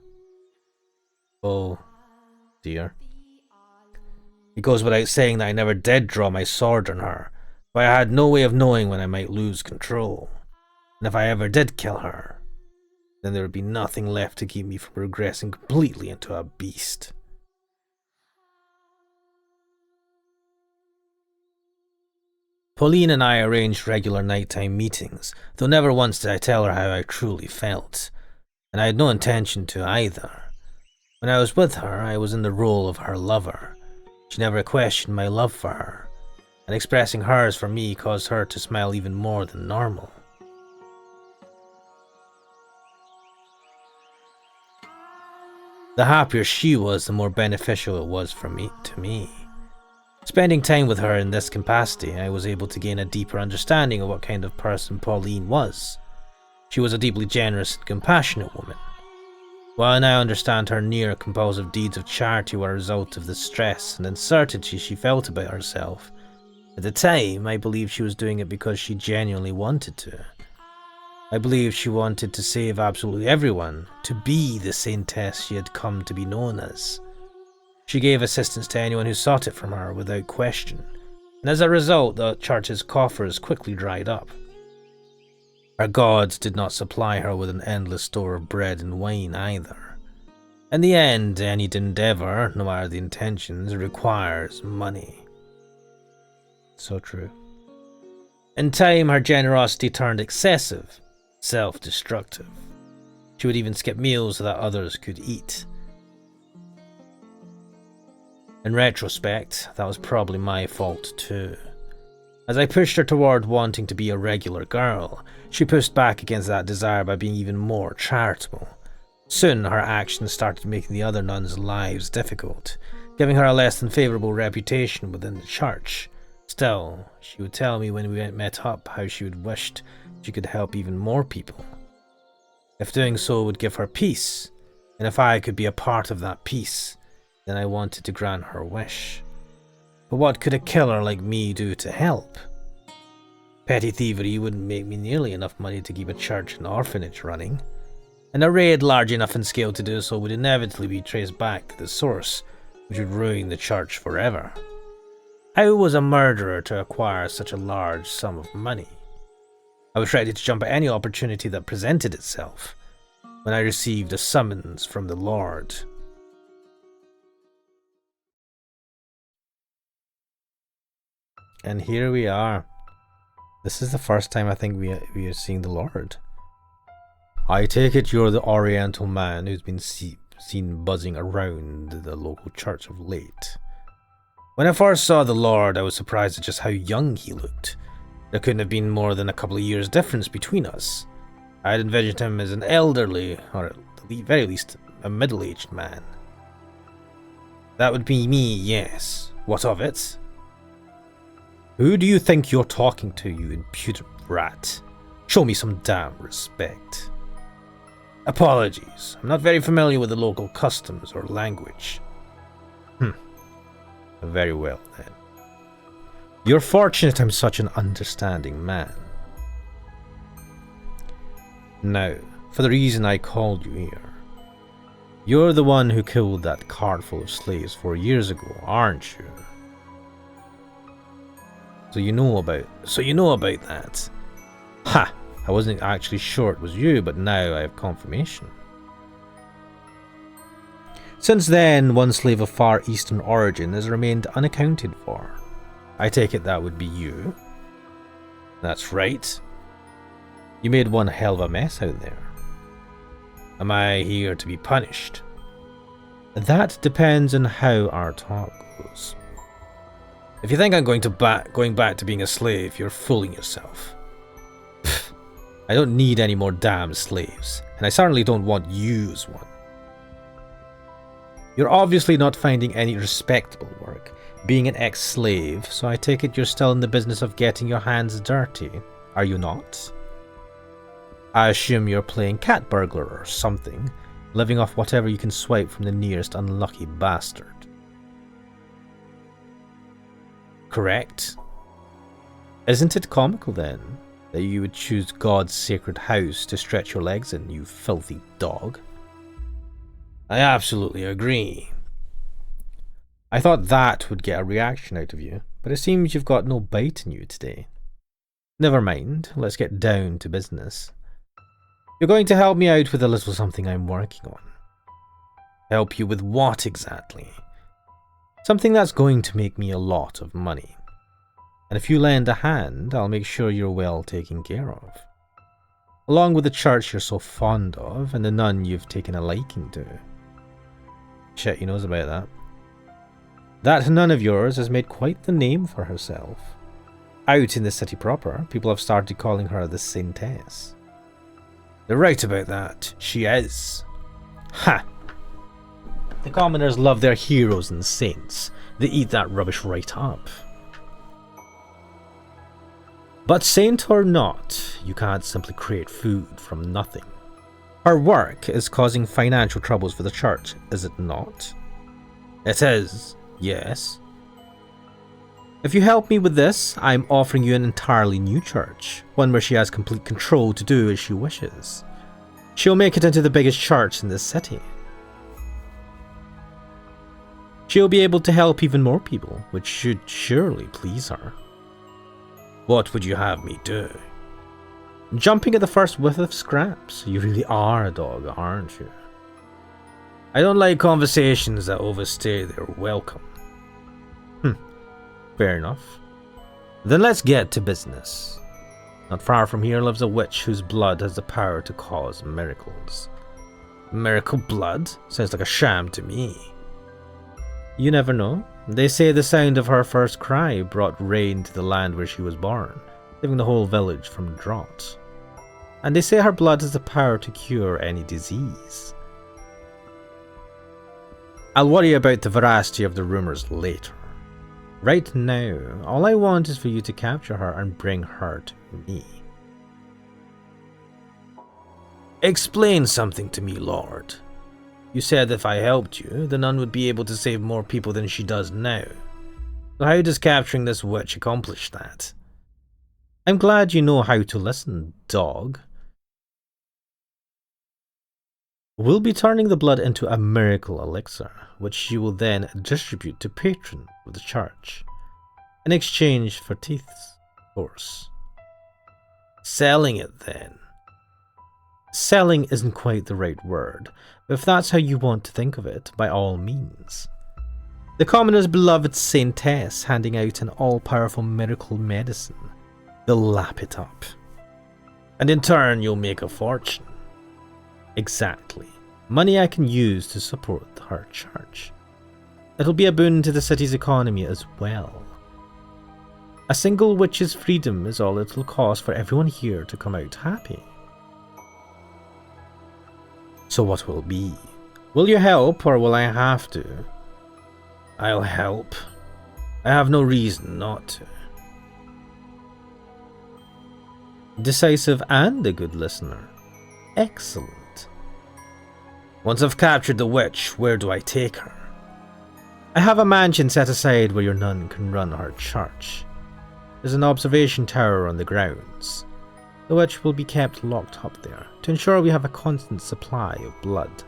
Oh, dear. It goes without saying that I never did draw my sword on her, but I had no way of knowing when I might lose control. And if I ever did kill her, then there would be nothing left to keep me from regressing completely into a beast. Pauline and I arranged regular nighttime meetings, though never once did I tell her how I truly felt, and I had no intention to either. When I was with her, I was in the role of her lover. She never questioned my love for her, and expressing hers for me caused her to smile even more than normal. The happier she was, the more beneficial it was to me. Spending time with her in this capacity, I was able to gain a deeper understanding of what kind of person Pauline was. She was a deeply generous and compassionate woman. While I now understand her near compulsive deeds of charity were a result of the stress and uncertainty she felt about herself, at the time I believed she was doing it because she genuinely wanted to. I believed she wanted to save absolutely everyone, to be the saintess she had come to be known as. She gave assistance to anyone who sought it from her without question, and as a result the church's coffers quickly dried up. Her gods did not supply her with an endless store of bread and wine either. In the end, any endeavour, no matter the intentions, requires money. So true. In time, her generosity turned excessive, self-destructive. She would even skip meals so that others could eat. In retrospect, that was probably my fault too. As I pushed her toward wanting to be a regular girl, she pushed back against that desire by being even more charitable. Soon, her actions started making the other nuns' lives difficult, giving her a less than favourable reputation within the church. Still, she would tell me when we met up how she would wished she could help even more people. If doing so would give her peace, and if I could be a part of that peace, then I wanted to grant her wish. But what could a killer like me do to help? Petty thievery wouldn't make me nearly enough money to keep a church and orphanage running, and a raid large enough in scale to do so would inevitably be traced back to the source, which would ruin the church forever. How was a murderer to acquire such a large sum of money? I was ready to jump at any opportunity that presented itself when I received a summons from the Lord. And here we are. This is the first time I think we are seeing the Lord. I take it you're the Oriental man who's been seen buzzing around the local church of late. When I first saw the Lord, I was surprised at just how young he looked. There couldn't have been more than a couple of years difference between us. I had envisioned him as an elderly, or at the very least, a middle-aged man. That would be me, yes. What of it? Who do you think you're talking to, you impudent rat? Show me some damn respect. Apologies, I'm not very familiar with the local customs or language. Very well, then. You're fortunate I'm such an understanding man. Now, for the reason I called you here. You're the one who killed that cart full of slaves 4 years ago, aren't you? So you know about that. Ha! I wasn't actually sure it was you, but now I have confirmation. Since then, one slave of Far Eastern origin has remained unaccounted for. I take it that would be you. That's right. You made one hell of a mess out there. Am I here to be punished? That depends on how our talk goes. If you think I'm going back to being a slave, you're fooling yourself. Pfft, I don't need any more damn slaves, and I certainly don't want you as one. You're obviously not finding any respectable work, being an ex-slave, so I take it you're still in the business of getting your hands dirty, are you not? I assume you're playing cat burglar or something, living off whatever you can swipe from the nearest unlucky bastard. Correct? Isn't it comical then, that you would choose God's sacred house to stretch your legs in, you filthy dog? I absolutely agree. I thought that would get a reaction out of you, but it seems you've got no bite in you today. Never mind, let's get down to business. You're going to help me out with a little something I'm working on. Help you with what exactly? Something that's going to make me a lot of money. And if you lend a hand, I'll make sure you're well taken care of. Along with the church you're so fond of, and the nun you've taken a liking to. Shit, he knows about that. That nun of yours has made quite the name for herself. Out in the city proper, people have started calling her the Saintess. They're right about that. She is. Ha! The commoners love their heroes and saints. They eat that rubbish right up. But saint or not, you can't simply create food from nothing. Her work is causing financial troubles for the church, is it not? It is, yes. If you help me with this, I'm offering you an entirely new church, one where she has complete control to do as she wishes. She'll make it into the biggest church in this city. She'll be able to help even more people, which should surely please her. What would you have me do? Jumping at the first whiff of scraps. You really are a dog, aren't you? I don't like conversations that overstay their welcome. Fair enough. Then let's get to business. Not far from here lives a witch whose blood has the power to cause miracles. Miracle blood? Sounds like a sham to me. You never know. They say the sound of her first cry brought rain to the land where she was born, saving the whole village from drought. And they say her blood has the power to cure any disease. I'll worry about the veracity of the rumours later. Right now, all I want is for you to capture her and bring her to me. Explain something to me, Lord. You said if I helped you, the nun would be able to save more people than she does now. So how does capturing this witch accomplish that? I'm glad you know how to listen, dog. We'll be turning the blood into a miracle elixir, which you will then distribute to patrons of the church, in exchange for teeth, of course. Selling it then. Selling isn't quite the right word, but if that's how you want to think of it, by all means. The commoner's beloved saintess handing out an all-powerful miracle medicine. They'll lap it up. And in turn, you'll make a fortune. Exactly. Money I can use to support her church. It'll be a boon to the city's economy as well. A single witch's freedom is all it'll cost for everyone here to come out happy. So what will be? Will you help or will I have to? I'll help. I have no reason not to. Decisive and a good listener. Excellent. Once I've captured the witch, where do I take her? I have a mansion set aside where your nun can run her church. There's an observation tower on the grounds. The witch will be kept locked up there to ensure we have a constant supply of blood.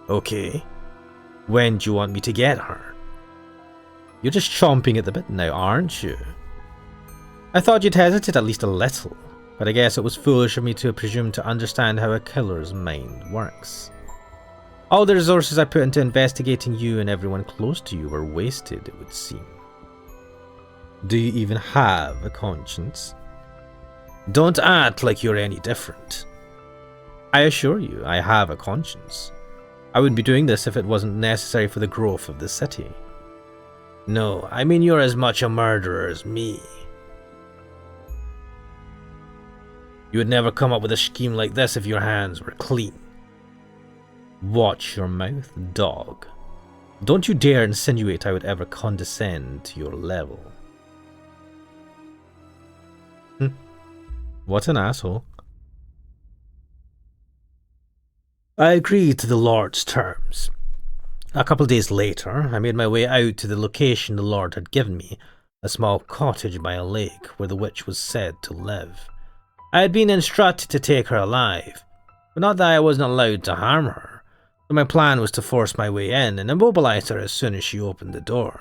Okay. When do you want me to get her? You're just chomping at the bit now, aren't you? I thought you'd hesitate at least a little, but I guess it was foolish of me to presume to understand how a killer's mind works. All the resources I put into investigating you and everyone close to you were wasted, it would seem. Do you even have a conscience? Don't act like you're any different. I assure you, I have a conscience. I wouldn't be doing this if it wasn't necessary for the growth of the city. No, I mean you're as much a murderer as me. You would never come up with a scheme like this if your hands were clean. Watch your mouth, dog. Don't you dare insinuate I would ever condescend to your level. What an asshole. I agreed to the Lord's terms. A couple days later, I made my way out to the location the Lord had given me, a small cottage by a lake where the witch was said to live. I had been instructed to take her alive, but not that I wasn't allowed to harm her, so my plan was to force my way in and immobilize her as soon as she opened the door.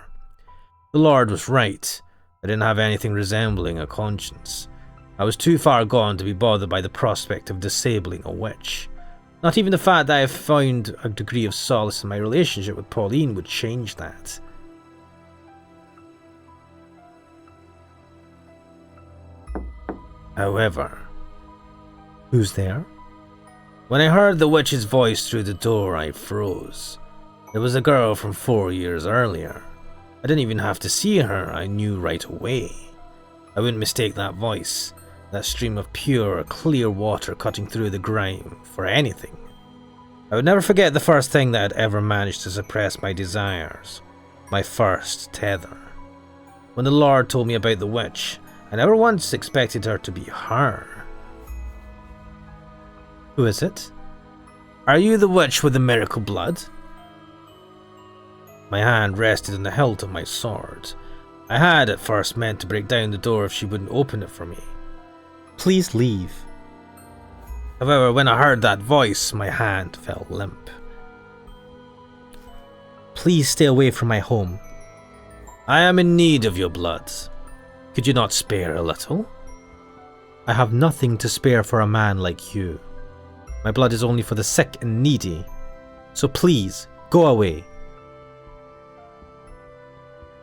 The Lord was right. I didn't have anything resembling a conscience. I was too far gone to be bothered by the prospect of disabling a witch. Not even the fact that I have found a degree of solace in my relationship with Pauline would change that. However, who's there? When I heard the witch's voice through the door, I froze. It was a girl from 4 years earlier. I didn't even have to see her, I knew right away. I wouldn't mistake that voice, that stream of pure, clear water cutting through the grime, for anything. I would never forget the first thing that had ever managed to suppress my desires, my first tether. When the Lord told me about the witch, I never once expected her to be her. Who is it? Are you the witch with the miracle blood? My hand rested on the hilt of my sword. I had at first meant to break down the door if she wouldn't open it for me. Please leave. However, when I heard that voice, my hand felt limp. Please stay away from my home. I am in need of your blood. Could you not spare a little? I have nothing to spare for a man like you. My blood is only for the sick and needy. So please, go away.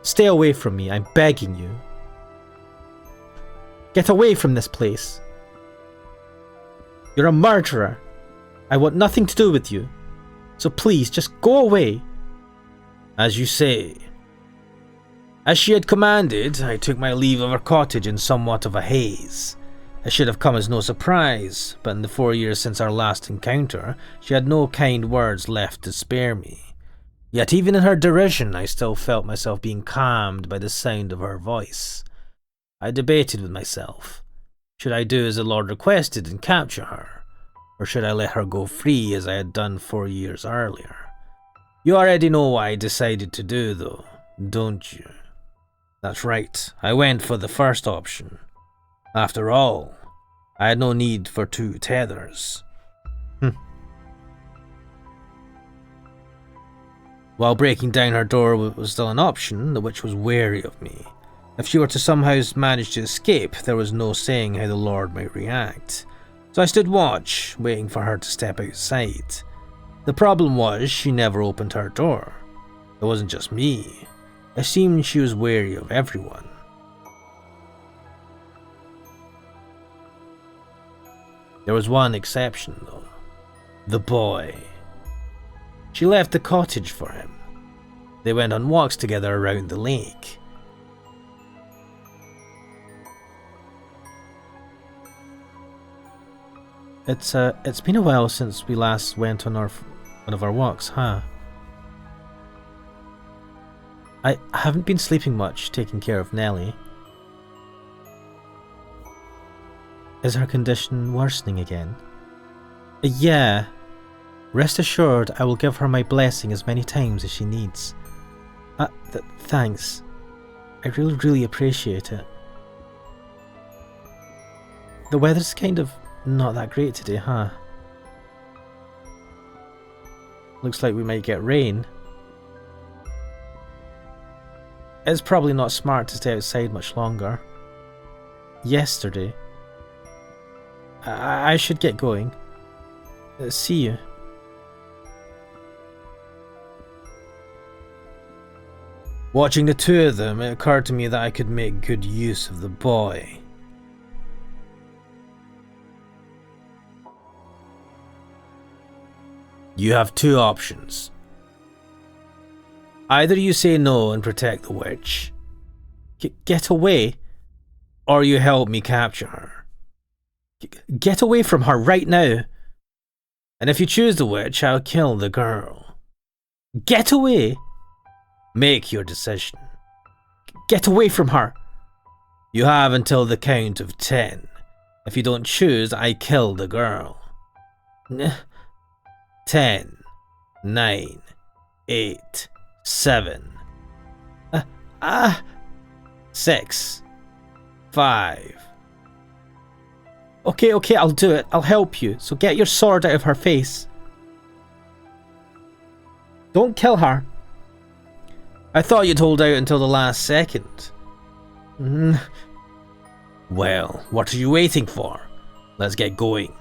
Stay away from me, I'm begging you. Get away from this place. You're a murderer. I want nothing to do with you. So please, just go away. As you say, As she had commanded, I took my leave of her cottage in somewhat of a haze. It should have come as no surprise, but in the 4 years since our last encounter, she had no kind words left to spare me. Yet even in her derision, I still felt myself being calmed by the sound of her voice. I debated with myself. Should I do as the Lord requested and capture her? Or should I let her go free as I had done 4 years earlier? You already know what I decided to do though, don't you? That's right, I went for the first option. After all, I had no need for 2 tethers. While breaking down her door was still an option, the witch was wary of me. If she were to somehow manage to escape, there was no saying how the Lord might react. So I stood watch, waiting for her to step outside. The problem was she never opened her door. It wasn't just me. It seemed she was wary of everyone. There was one exception though. The boy. She left the cottage for him. They went on walks together around the lake. It's been a while since we last went on one of our walks, huh? I haven't been sleeping much, taking care of Nellie. Is her condition worsening again? Yeah. Rest assured, I will give her my blessing as many times as she needs. Thanks. I really appreciate it. The weather's kind of not that great today, huh? Looks like we might get rain. It's probably not smart to stay outside much longer. Yesterday. I should get going. See you. Watching the 2 of them, it occurred to me that I could make good use of the boy. You have 2 options. Either you say no and protect the witch, get away, or you help me capture her. Get away from her right now. And if you choose the witch, I'll kill the girl. Get away! Make your decision. Get away from her! You have until the count of 10. If you don't choose, I kill the girl. 10, 9, 8, 7, 6, 5. Okay, I'll do it. I'll help you. So get your sword out of her face. Don't kill her. I thought you'd hold out until the last second. Well, what are you waiting for? Let's get going.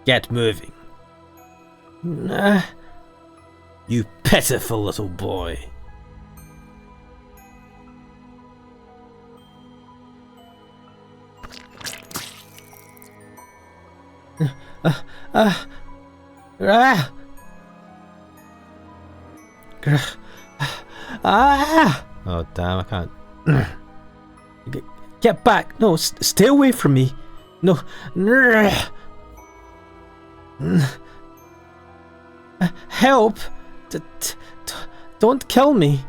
Get moving. You pitiful little boy. Oh damn, I can't. Get back! No, stay away from me! No. Help! Don't kill me!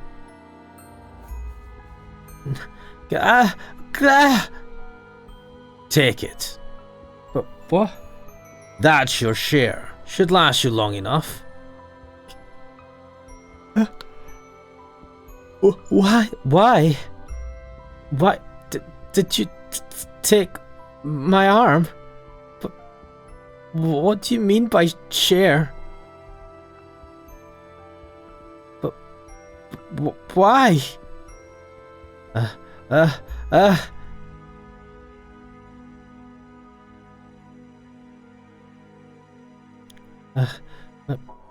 Take it. But what? That's your share. Should last you long enough. Why? Why? Did you take my arm? But what do you mean by share? But why?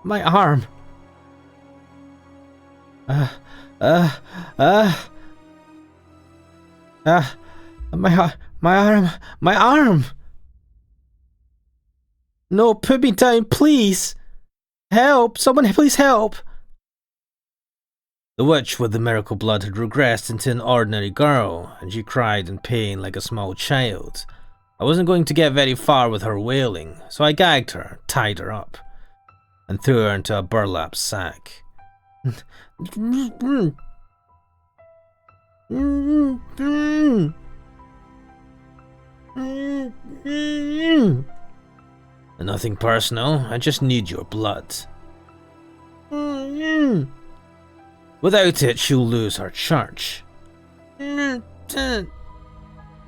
My arm. My arm. No, put me down, please. Help! Someone, please help. The witch with the miracle blood had regressed into an ordinary girl, and she cried in pain like a small child. I wasn't going to get very far with her wailing, so I gagged her, tied her up, and threw her into a burlap sack. Nothing personal, I just need your blood. Without it, she'll lose her church.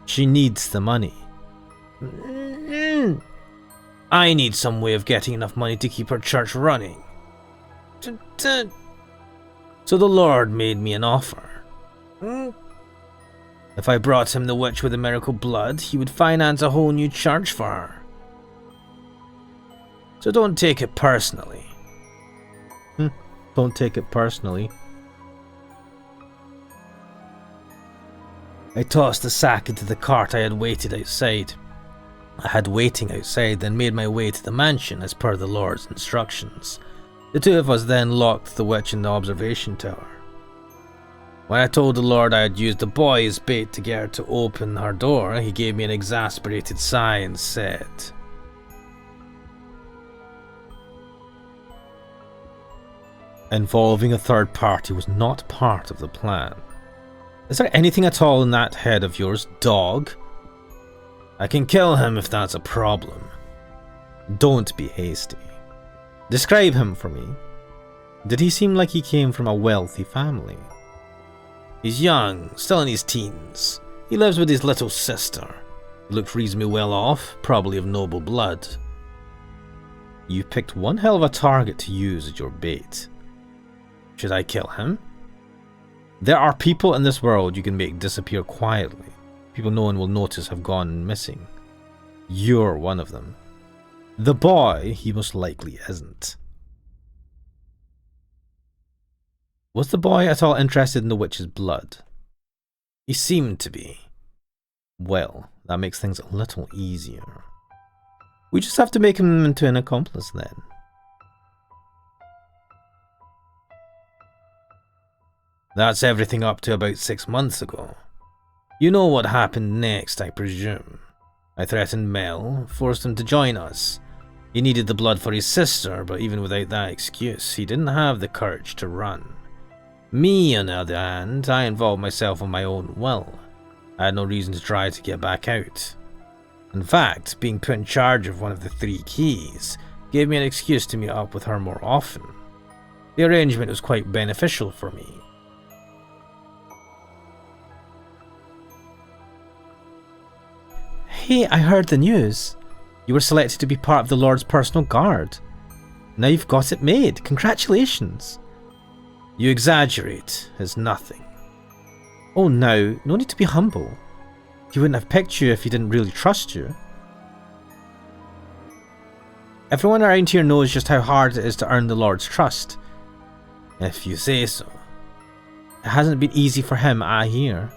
She needs the money. I need some way of getting enough money to keep her church running. So the Lord made me an offer. If I brought him the witch with the miracle blood, he would finance a whole new church for her. So don't take it personally. Don't take it personally. I tossed the sack into the cart I had waiting outside, then made my way to the mansion as per the Lord's instructions. The two of us then locked the witch in the observation tower. When I told the Lord I had used the boy as bait to get her to open her door, he gave me an exasperated sigh and said, "Involving a third party was not part of the plan. Is there anything at all in that head of yours, dog? I can kill him if that's a problem. Don't be hasty. Describe him for me. Did he seem like he came from a wealthy family?" "He's young, still in his teens. He lives with his little sister. He looked reasonably well off, probably of noble blood." You picked one hell of a target to use as your bait. Should I kill him? There are people in this world you can make disappear quietly. People no one will notice have gone missing. You're one of them. The boy, he most likely isn't. Was the boy at all interested in the witch's blood? He seemed to be. Well, that makes things a little easier. We just have to make him into an accomplice then. That's everything up to about 6 months ago. You know what happened next, I presume. I threatened Mel, forced him to join us. He needed the blood for his sister, but even without that excuse, he didn't have the courage to run. Me, on the other hand, I involved myself on my own will. I had no reason to try to get back out. In fact, being put in charge of one of the 3 keys gave me an excuse to meet up with her more often. The arrangement was quite beneficial for me. Hey, I heard the news. You were selected to be part of the Lord's personal guard. Now you've got it made. Congratulations. You exaggerate. It's nothing. Oh, now, no need to be humble. He wouldn't have picked you if he didn't really trust you. Everyone around here knows just how hard it is to earn the Lord's trust. If you say so. It hasn't been easy for him, I hear.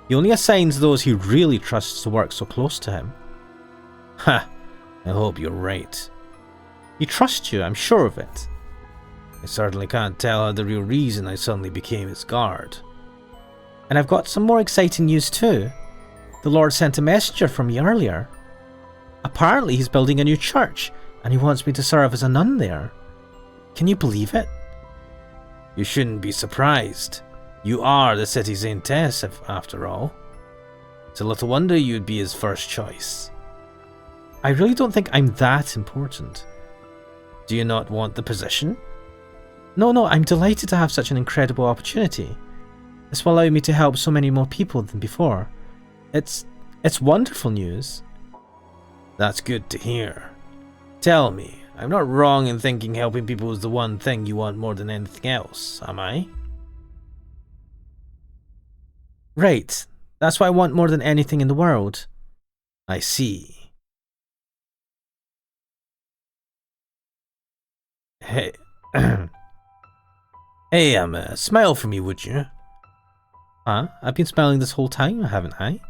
He only assigns those he really trusts to work so close to him. Ha! I hope you're right. He trusts you, I'm sure of it. I certainly can't tell the real reason I suddenly became his guard. And I've got some more exciting news too. The Lord sent a messenger for me earlier. Apparently he's building a new church, and he wants me to serve as a nun there. Can you believe it? You shouldn't be surprised. You are the city's saintess, after all. It's a little wonder you'd be his first choice. I really don't think I'm that important. Do you not want the position? No, I'm delighted to have such an incredible opportunity. This will allow me to help so many more people than before. It's wonderful news. That's good to hear. Tell me, I'm not wrong in thinking helping people is the one thing you want more than anything else, am I? Right, that's what I want more than anything in the world. I see. Hey, hey, smile for me, would you? Huh? I've been smiling this whole time, haven't I?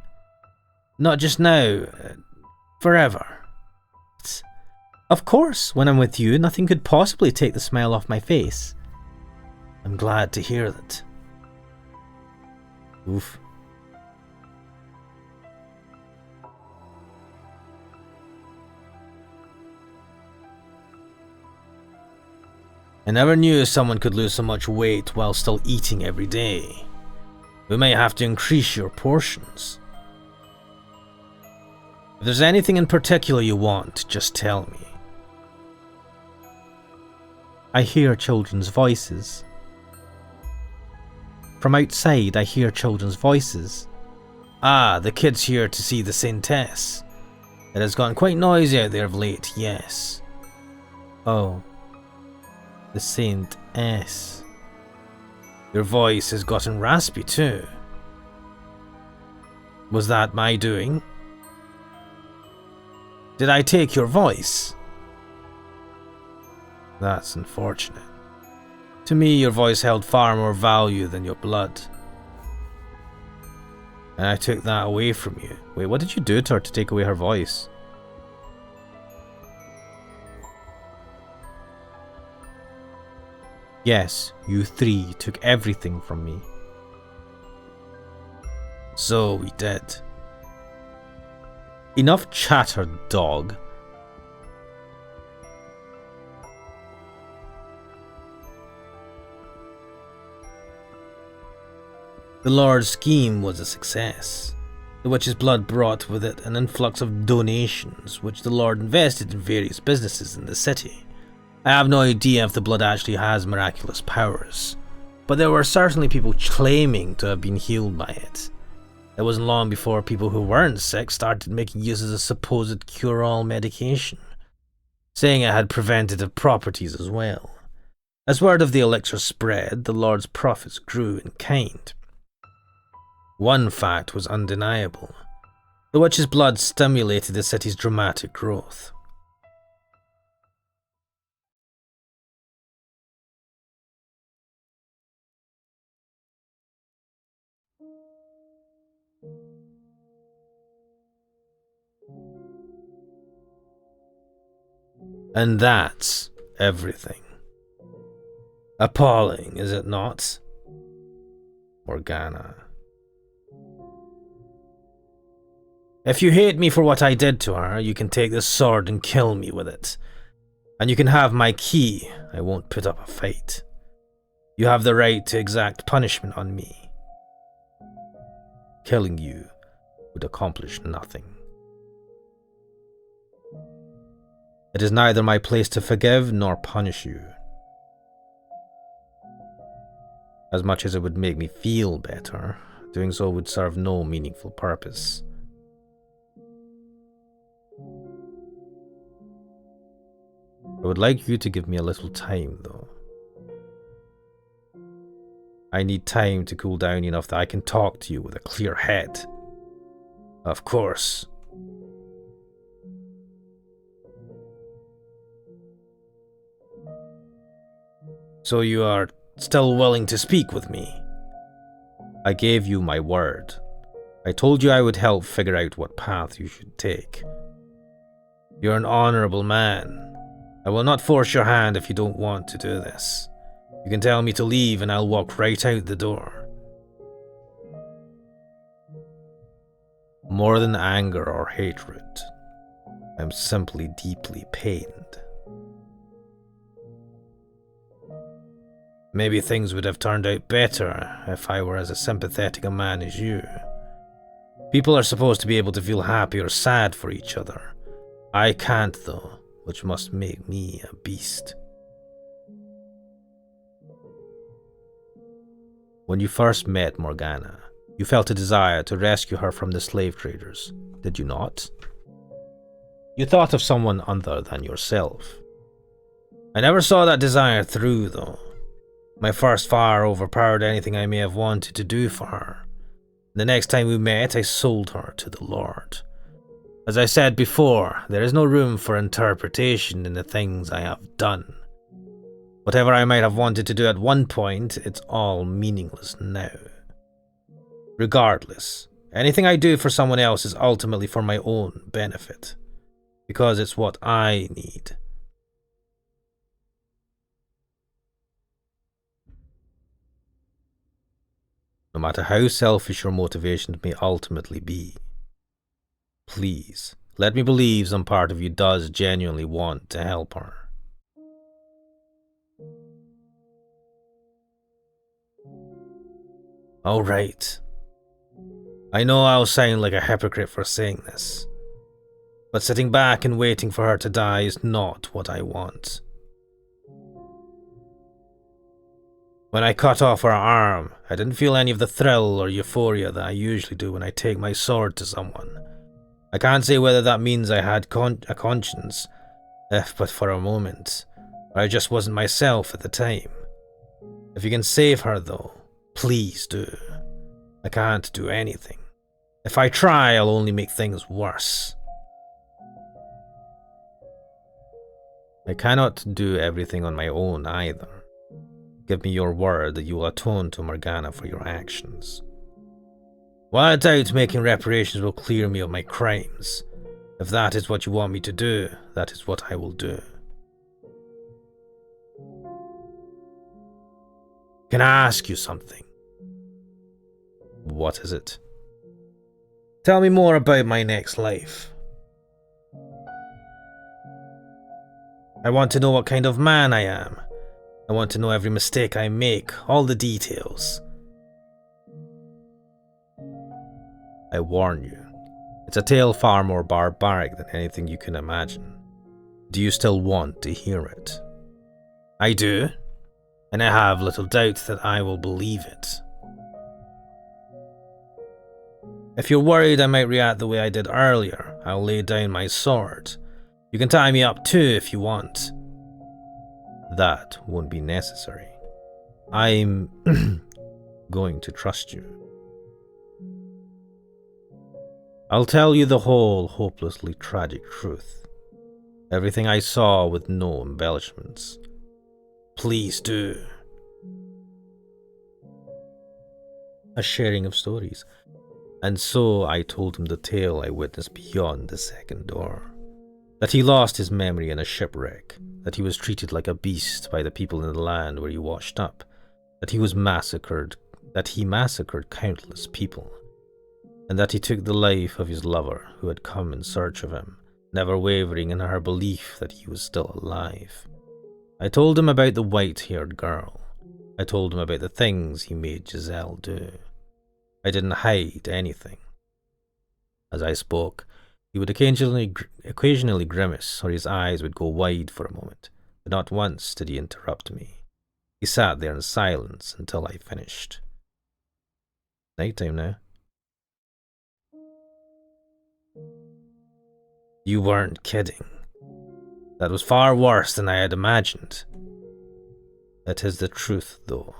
Not just now, forever. Of course, when I'm with you, nothing could possibly take the smile off my face. I'm glad to hear that. Oof. I never knew someone could lose so much weight while still eating every day. We may have to increase your portions. If there's anything in particular you want, just tell me. I hear children's voices. From outside, I hear children's voices. Ah, the kids here to see the Saintess. It has gotten quite noisy out there of late, yes. Oh. The Saintess. Your voice has gotten raspy too. Was that my doing? Did I take your voice? That's unfortunate. To me, your voice held far more value than your blood. And I took that away from you. Wait, what did you do to her to take away her voice? Yes, you three took everything from me. So we did. Enough chatter, dog. The Lord's scheme was a success. The witch's blood brought with it an influx of donations, which the Lord invested in various businesses in the city. I have no idea if the blood actually has miraculous powers, but there were certainly people claiming to have been healed by it. It wasn't long before people who weren't sick started making use of the supposed cure-all medication, saying it had preventative properties as well. As word of the elixir spread, the Lord's profits grew in kind. One fact was undeniable. The witch's blood stimulated the city's dramatic growth. And that's everything. Appalling, is it not? Morgana. If you hate me for what I did to her, you can take this sword and kill me with it. And you can have my key. I won't put up a fight. You have the right to exact punishment on me. Killing you would accomplish nothing. It is neither my place to forgive nor punish you. As much as it would make me feel better, doing so would serve no meaningful purpose. I would like you to give me a little time, though. I need time to cool down enough that I can talk to you with a clear head. Of course. So you are still willing to speak with me? I gave you my word. I told you I would help figure out what path you should take. You're an honorable man. I will not force your hand if you don't want to do this. You can tell me to leave and I'll walk right out the door. More than anger or hatred, I'm simply deeply pained. Maybe things would have turned out better if I were as sympathetic a man as you. People are supposed to be able to feel happy or sad for each other. I can't though, which must make me a beast. When you first met Morgana, you felt a desire to rescue her from the slave traders, did you not? You thought of someone other than yourself. I never saw that desire through though. My first fire overpowered anything I may have wanted to do for her. The next time we met, I sold her to the Lord. As I said before, there is no room for interpretation in the things I have done. Whatever I might have wanted to do at one point, it's all meaningless now. Regardless, anything I do for someone else is ultimately for my own benefit, because it's what I need. no matter how selfish your motivations may ultimately be. Please, let me believe some part of you does genuinely want to help her. All right. I know I'll sound like a hypocrite for saying this, but sitting back and waiting for her to die is not what I want. When I cut off her arm, I didn't feel any of the thrill or euphoria that I usually do when I take my sword to someone. I can't say whether that means I had a conscience, if but for a moment, or I just wasn't myself at the time. If you can save her though, please do. I can't do anything. If I try, I'll only make things worse. I cannot do everything on my own either. Give me your word that you will atone to Morgana for your actions. While I doubt making reparations will clear me of my crimes, if that is what you want me to do, that is what I will do. Can I ask you something? What is it? Tell me more about my next life. I want to know what kind of man I am. I want to know every mistake I make, all the details. I warn you, it's a tale far more barbaric than anything you can imagine. Do you still want to hear it? I do, and I have little doubt that I will believe it. If you're worried I might react the way I did earlier, I'll lay down my sword. You can tie me up too if you want. That won't be necessary. I'm going to trust you. I'll tell you the whole hopelessly tragic truth. Everything I saw with no embellishments. Please do. A sharing of stories. And so I told him the tale I witnessed beyond the second door. That he lost his memory in a shipwreck, that he was treated like a beast by the people in the land where he washed up, that he massacred countless people, and that he took the life of his lover who had come in search of him, never wavering in her belief that he was still alive. I told him about the white-haired girl. I told him about the things he made Giselle do. I didn't hide anything. As I spoke, he would occasionally grimace, or his eyes would go wide for a moment, but not once did he interrupt me. He sat there in silence until I finished. Nighttime now. You weren't kidding. That was far worse than I had imagined. That is the truth, though.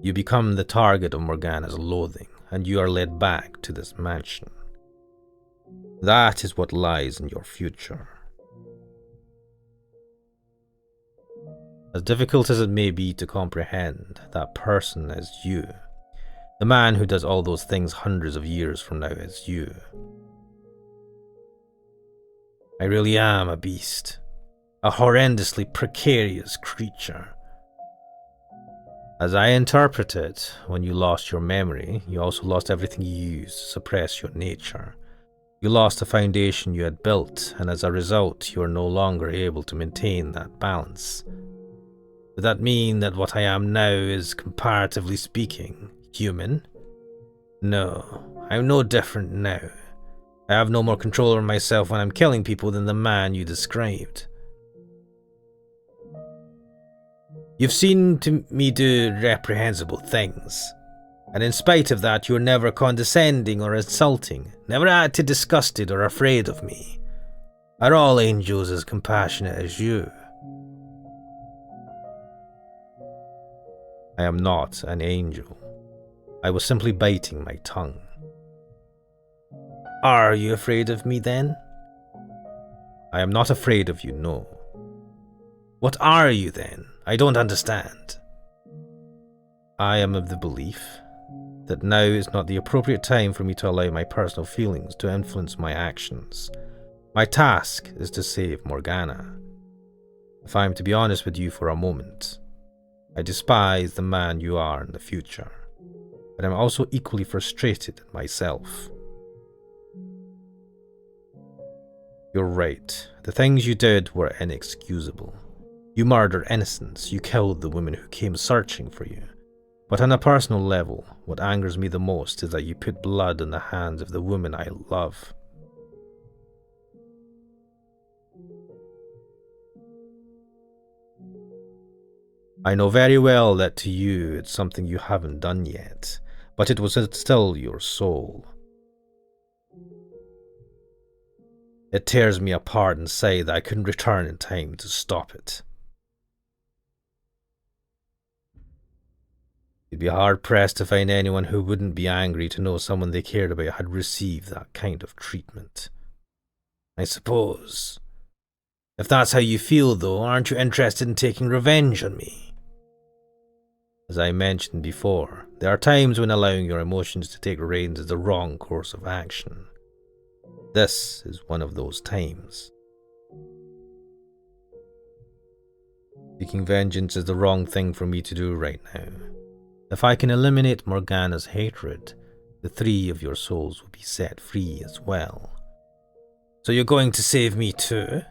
You become the target of Morgana's loathing, and you are led back to this mansion. That is what lies in your future. As difficult as it may be to comprehend, that person is you. The man who does all those things hundreds of years from now is you. I really am a beast. A horrendously precarious creature. As I interpret it, when you lost your memory, you also lost everything you used to suppress your nature. You lost the foundation you had built, and as a result, you are no longer able to maintain that balance. Does that mean that what I am now is, comparatively speaking, human? No, I'm no different now. I have no more control over myself when I'm killing people than the man you described. You've seen me do reprehensible things, and in spite of that you were never condescending or insulting, never acted disgusted or afraid of me. Are all angels as compassionate as you? I am not an angel. I was simply biting my tongue. Are you afraid of me then? I am not afraid of you, no. What are you then? I don't understand. I am of the belief that now is not the appropriate time for me to allow my personal feelings to influence my actions. My task is to save Morgana. If I am to be honest with you for a moment, I despise the man you are in the future, but I'm also equally frustrated at myself. You're right. The things you did were inexcusable. You murdered innocents, you killed the women who came searching for you. But on a personal level, what angers me the most is that you put blood on the hands of the woman I love. I know very well that to you it's something you haven't done yet, but it was still your soul. It tears me apart inside that I couldn't return in time to stop it. You'd be hard-pressed to find anyone who wouldn't be angry to know someone they cared about had received that kind of treatment. I suppose. If that's how you feel, though, aren't you interested in taking revenge on me? As I mentioned before, there are times when allowing your emotions to take reins is the wrong course of action. This is one of those times. Seeking vengeance is the wrong thing for me to do right now. If I can eliminate Morgana's hatred, the 3 of your souls will be set free as well. So you're going to save me too?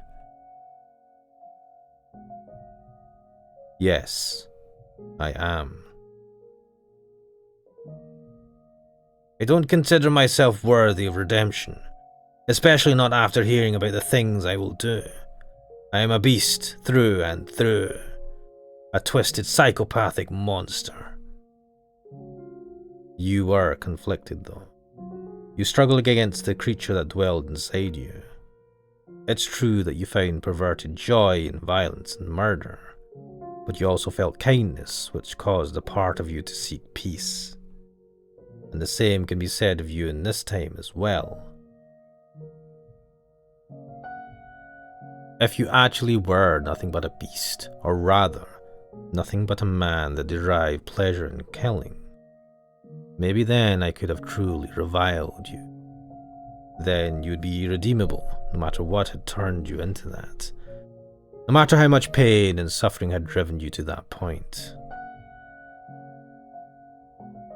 Yes, I am. I don't consider myself worthy of redemption, especially not after hearing about the things I will do. I am a beast through and through, a twisted psychopathic monster. You were conflicted though. You struggled against the creature that dwelled inside you. It's true that you found perverted joy in violence and murder, but you also felt kindness, which caused a part of you to seek peace. And the same can be said of you in this time as well. If you actually were nothing but a beast, or rather, nothing but a man that derived pleasure in killing, maybe then I could have truly reviled you. Then you'd be irredeemable, no matter what had turned you into that. No matter how much pain and suffering had driven you to that point.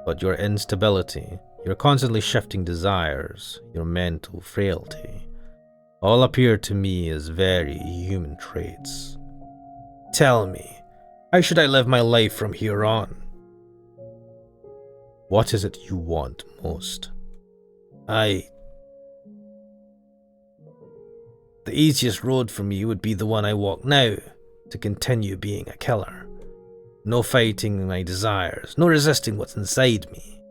But your instability, your constantly shifting desires, your mental frailty, all appear to me as very human traits. Tell me, how should I live my life from here on? What is it you want most? The easiest road for me would be the one I walk now, to continue being a killer. No fighting my desires, no resisting what's inside me.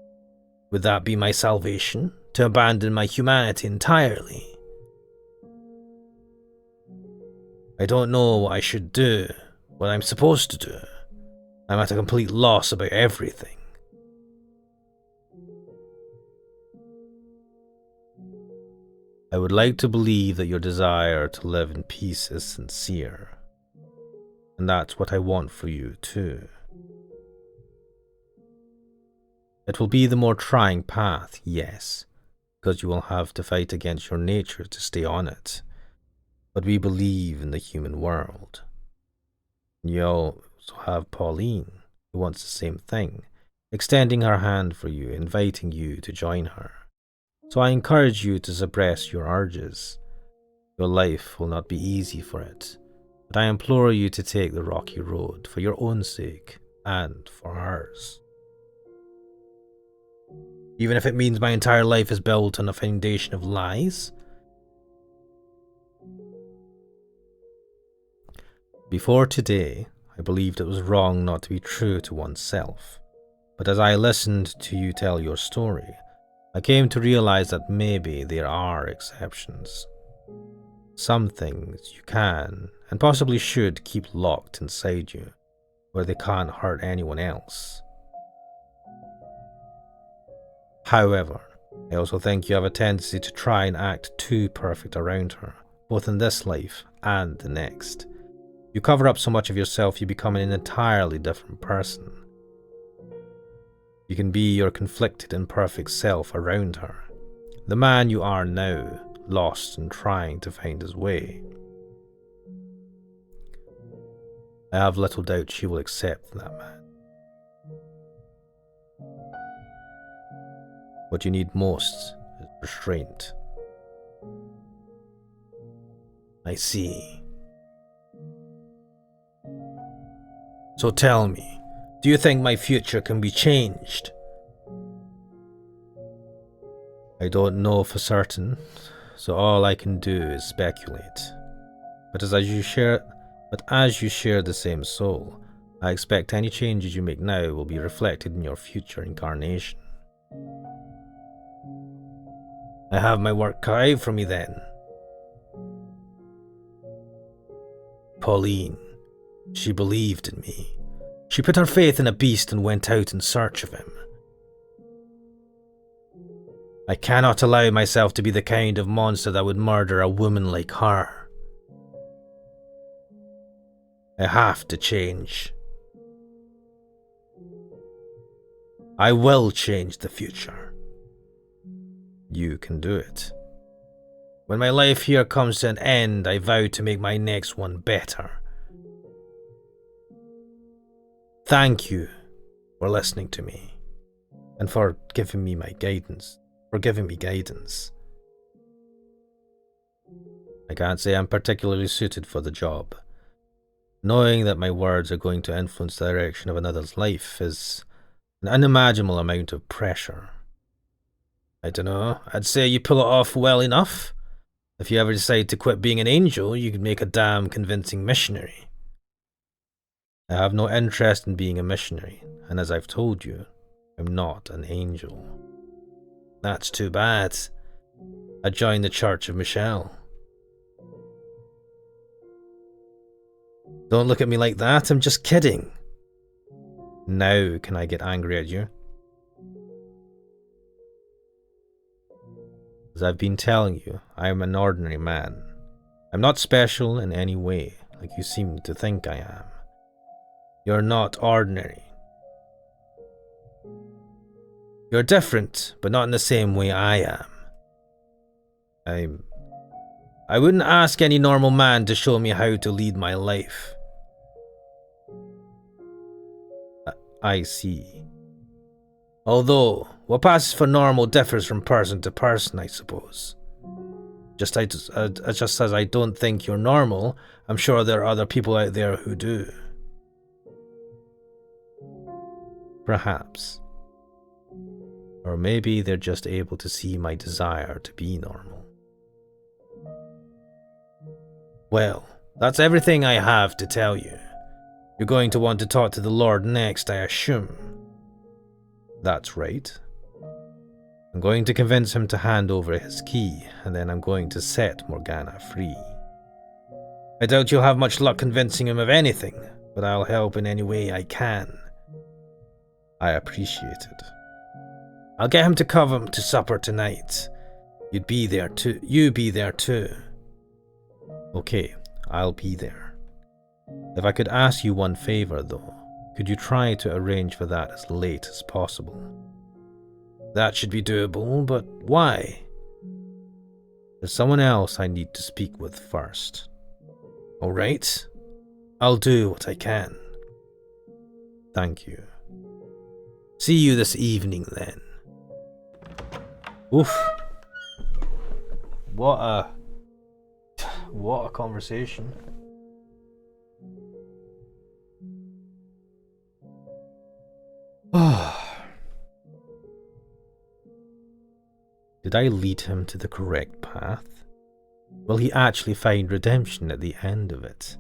Would that be my salvation, to abandon my humanity entirely? I don't know what I should do, what I'm supposed to do. I'm at a complete loss about everything. I would like to believe that your desire to live in peace is sincere. And that's what I want for you too. It will be the more trying path, yes, because you will have to fight against your nature to stay on it. But we believe in the human world. You also have Pauline, who wants the same thing, extending her hand for you, inviting you to join her. So I encourage you to suppress your urges. Your life will not be easy for it, but I implore you to take the rocky road for your own sake and for hers. Even if it means my entire life is built on a foundation of lies? Before today, I believed it was wrong not to be true to oneself. But as I listened to you tell your story, I came to realize that maybe there are exceptions. Some things you can, and possibly should, keep locked inside you, where they can't hurt anyone else. However, I also think you have a tendency to try and act too perfect around her, both in this life and the next. You cover up so much of yourself you become an entirely different person. You can be your conflicted, imperfect self around her, the man you are now, lost and trying to find his way. I have little doubt she will accept that man. What you need most is restraint. I see. So tell me, do you think my future can be changed? I don't know for certain, so all I can do is speculate. But as you share the same soul, I expect any changes you make now will be reflected in your future incarnation. I have my work cut out for me then. Pauline, she believed in me. She put her faith in a beast and went out in search of him. I cannot allow myself to be the kind of monster that would murder a woman like her. I have to change. I will change the future. You can do it. When my life here comes to an end, I vow to make my next one better. Thank you for listening to me and for giving me guidance. I can't say I'm particularly suited for the job. Knowing that my words are going to influence the direction of another's life is an unimaginable amount of pressure. I don't know, I'd say you pull it off well enough. If you ever decide to quit being an angel, you could make a damn convincing missionary. I have no interest in being a missionary, and as I've told you, I'm not an angel. That's too bad. I joined the Church of Michelle. Don't look at me like that, I'm just kidding. Now can I get angry at you? As I've been telling you, I am an ordinary man. I'm not special in any way, like you seem to think I am. You're not ordinary. You're different, but not in the same way I am. I wouldn't ask any normal man to show me how to lead my life. I see. Although, what passes for normal differs from person to person, I suppose. Just as I don't think you're normal, I'm sure there are other people out there who do. Perhaps. Or maybe they're just able to see my desire to be normal. Well, that's everything I have to tell you. You're going to want to talk to the Lord next, I assume. That's right. I'm going to convince him to hand over his key, and then I'm going to set Morgana free. I doubt you'll have much luck convincing him of anything, but I'll help in any way I can. I appreciate it. I'll get him to come to supper tonight. You be there too. Okay, I'll be there. If I could ask you one favor though, could you try to arrange for that as late as possible? That should be doable, but why? There's someone else I need to speak with first. Alright, I'll do what I can. Thank you. See you this evening then. Oof. What a conversation. Did I lead him to the correct path? Will he actually find redemption at the end of it?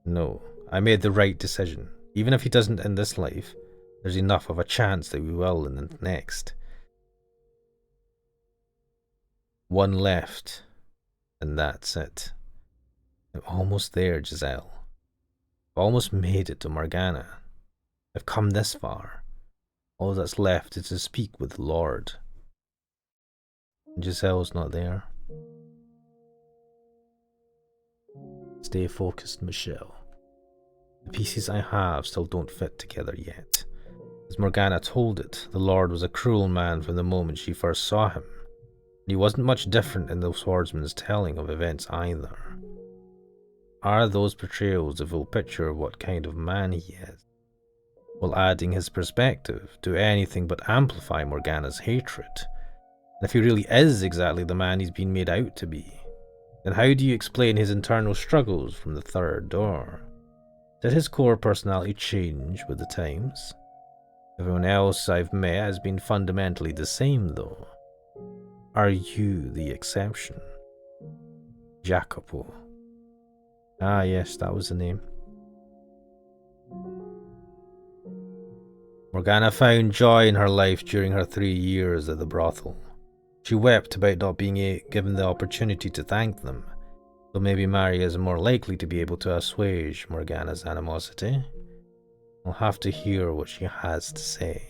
No, I made the right decision. Even if he doesn't in this life, there's enough of a chance that we will in the next. One left, and that's it. I'm almost there, Giselle. I've almost made it to Morgana. I've come this far. All that's left is to speak with the Lord. Giselle's not there. Stay focused, Michelle. The pieces I have still don't fit together yet. As Morgana told it, the Lord was a cruel man from the moment she first saw him. And he wasn't much different in the Swordsman's telling of events either. Are those portrayals a full picture of what kind of man he is? While adding his perspective do anything but amplify Morgana's hatred? And if he really is exactly the man he's been made out to be, then how do you explain his internal struggles from the third door? Did his core personality change with the times? Everyone else I've met has been fundamentally the same, though. Are you the exception? Jacopo. Ah, yes, that was the name. Morgana found joy in her life during her 3 years at the brothel. She wept about not being given the opportunity to thank them, though maybe Maria is more likely to be able to assuage Morgana's animosity. I'll have to hear what she has to say.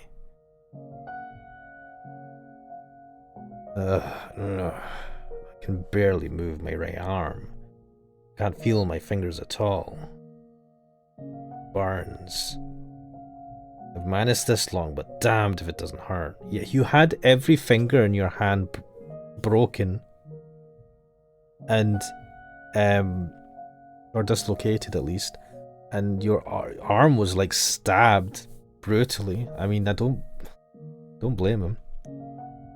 No. I can barely move my right arm. Can't feel my fingers at all. Burns. I've managed this long, but damned if it doesn't hurt. Yet you had every finger in your hand broken and or dislocated at least, and your arm was like stabbed brutally. I mean, I don't blame him.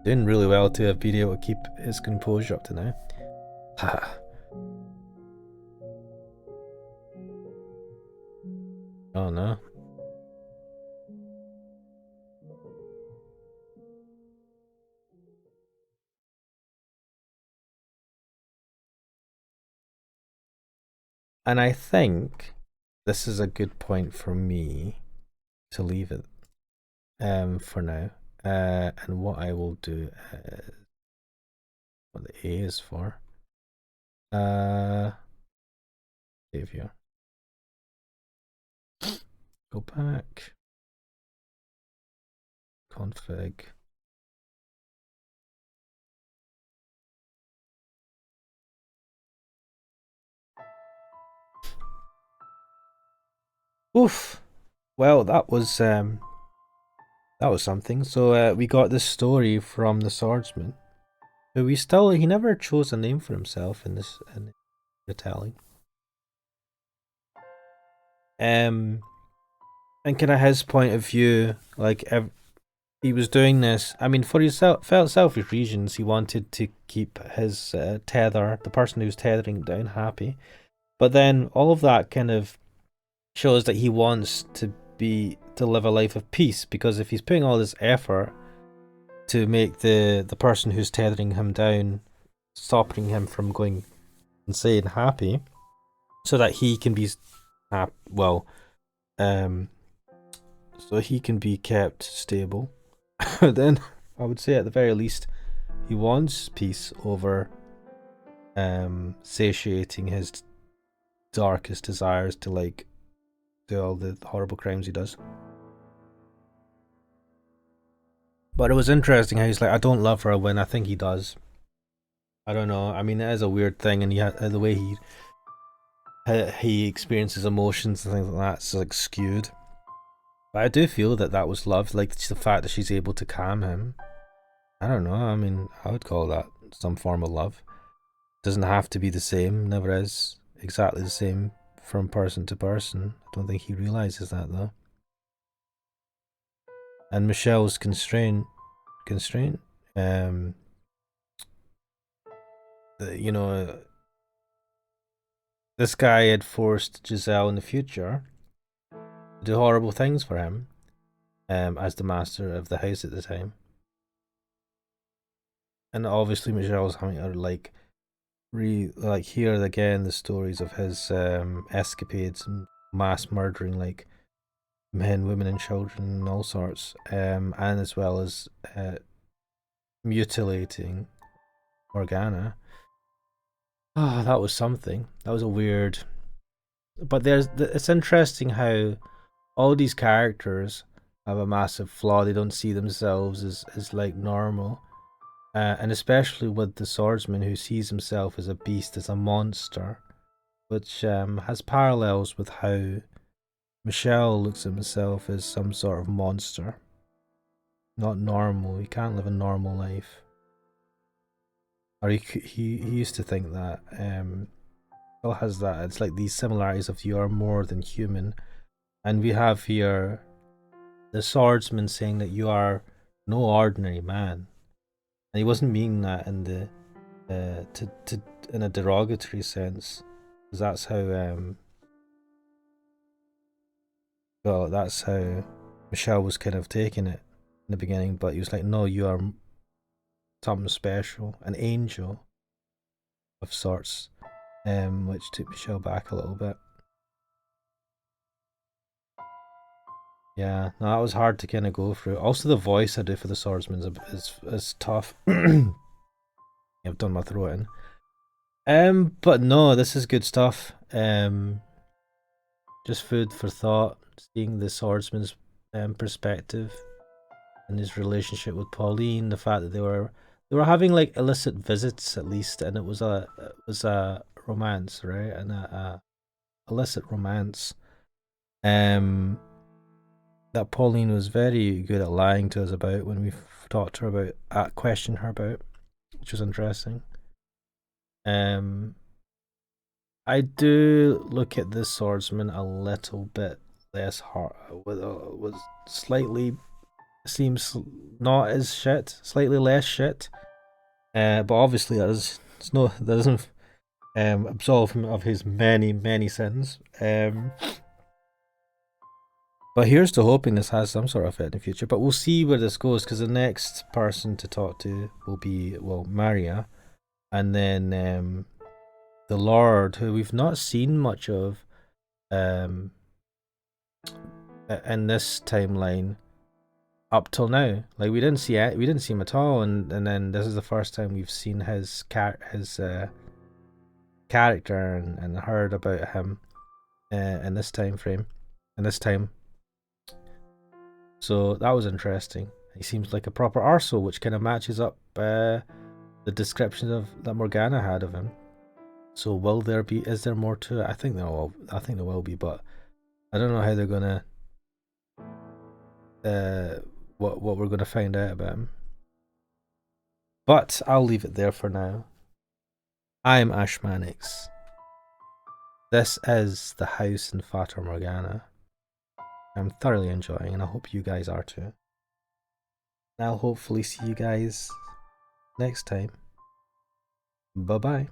Doing really well to have been able to keep his composure up to now. Oh no. And I think this is a good point for me to leave it for now. And what I will do is what the A is for. Save here. Go back. Config. Oof. Well, that was something. So we got this story from the Swordsman, who he never chose a name for himself in this retelling. And kind of his point of view, like he was doing this. I mean, for his selfish reasons, he wanted to keep his tether, the person who's tethering down, happy. But then all of that kind of shows that he wants to live a life of peace, because if he's putting all this effort to make the person who's tethering him down, stopping him from going insane, happy, so that he can be so he can be kept stable, then I would say at the very least he wants peace over satiating his darkest desires to like do all the horrible crimes he does. But it was interesting how he's like, I don't love her when I think he does. I don't know. I mean, it is a weird thing, and the way he experiences emotions and things like that is like skewed. But I do feel that was love, like the fact that she's able to calm him. I don't know. I mean, I would call that some form of love. Doesn't have to be the same. Never is exactly the same from person to person. I don't think he realizes that though. And Michelle's constraint, you know, this guy had forced Giselle in the future to do horrible things for him, as the master of the house at the time. And obviously Michelle's having to like hear again the stories of his escapades and mass murdering like men, women and children and all sorts, and as well as mutilating Morgana. Ah, that was something. That was a weird. But it's interesting how all these characters have a massive flaw. They don't see themselves as like normal, and especially with the swordsman who sees himself as a beast, as a monster, which has parallels with how Michelle looks at himself as some sort of monster, not normal. He can't live a normal life, or he used to think that. still has that. It's like these similarities of you are more than human. And we have here the swordsman saying that you are no ordinary man. And he wasn't meaning that in the to in a derogatory sense. Because that's how well, that's how Michelle was kind of taking it in the beginning, but he was like, no, you are something special, an angel of sorts, which took Michelle back a little bit. Yeah, no, that was hard to kind of go through. Also, the voice I do for the swordsman is tough. I've done my throat in. But no, this is good stuff. Just food for thought. Seeing the swordsman's perspective and his relationship with Pauline, the fact that they were having like illicit visits at least, and it was a romance, right? And a illicit romance. Um, that Pauline was very good at lying to us about when we talked to her about, questioned her about, which was interesting. I do look at this swordsman a little bit less hard, was slightly seems not as shit, slightly less shit. But obviously that doesn't absolve him of his many sins. But here's to hoping this has some sort of effect in the future. But we'll see where this goes, because the next person to talk to will be, well, Maria, and then the Lord, who we've not seen much of um, in this timeline up till now. Like we didn't see him at all, and then this is the first time we've seen his character and heard about him in this time frame, in this time. So that was interesting. He seems like a proper arsehole, which kind of matches up the description of that Morgana had of him. So will there be? Is there more to it? I think there will. I think there will be, but I don't know how they're gonna. What we're gonna find out about him. But I'll leave it there for now. I'm Ashmanix. This is the house in Fata Morgana. I'm thoroughly enjoying, and I hope you guys are too. And I'll hopefully see you guys next time. Bye bye.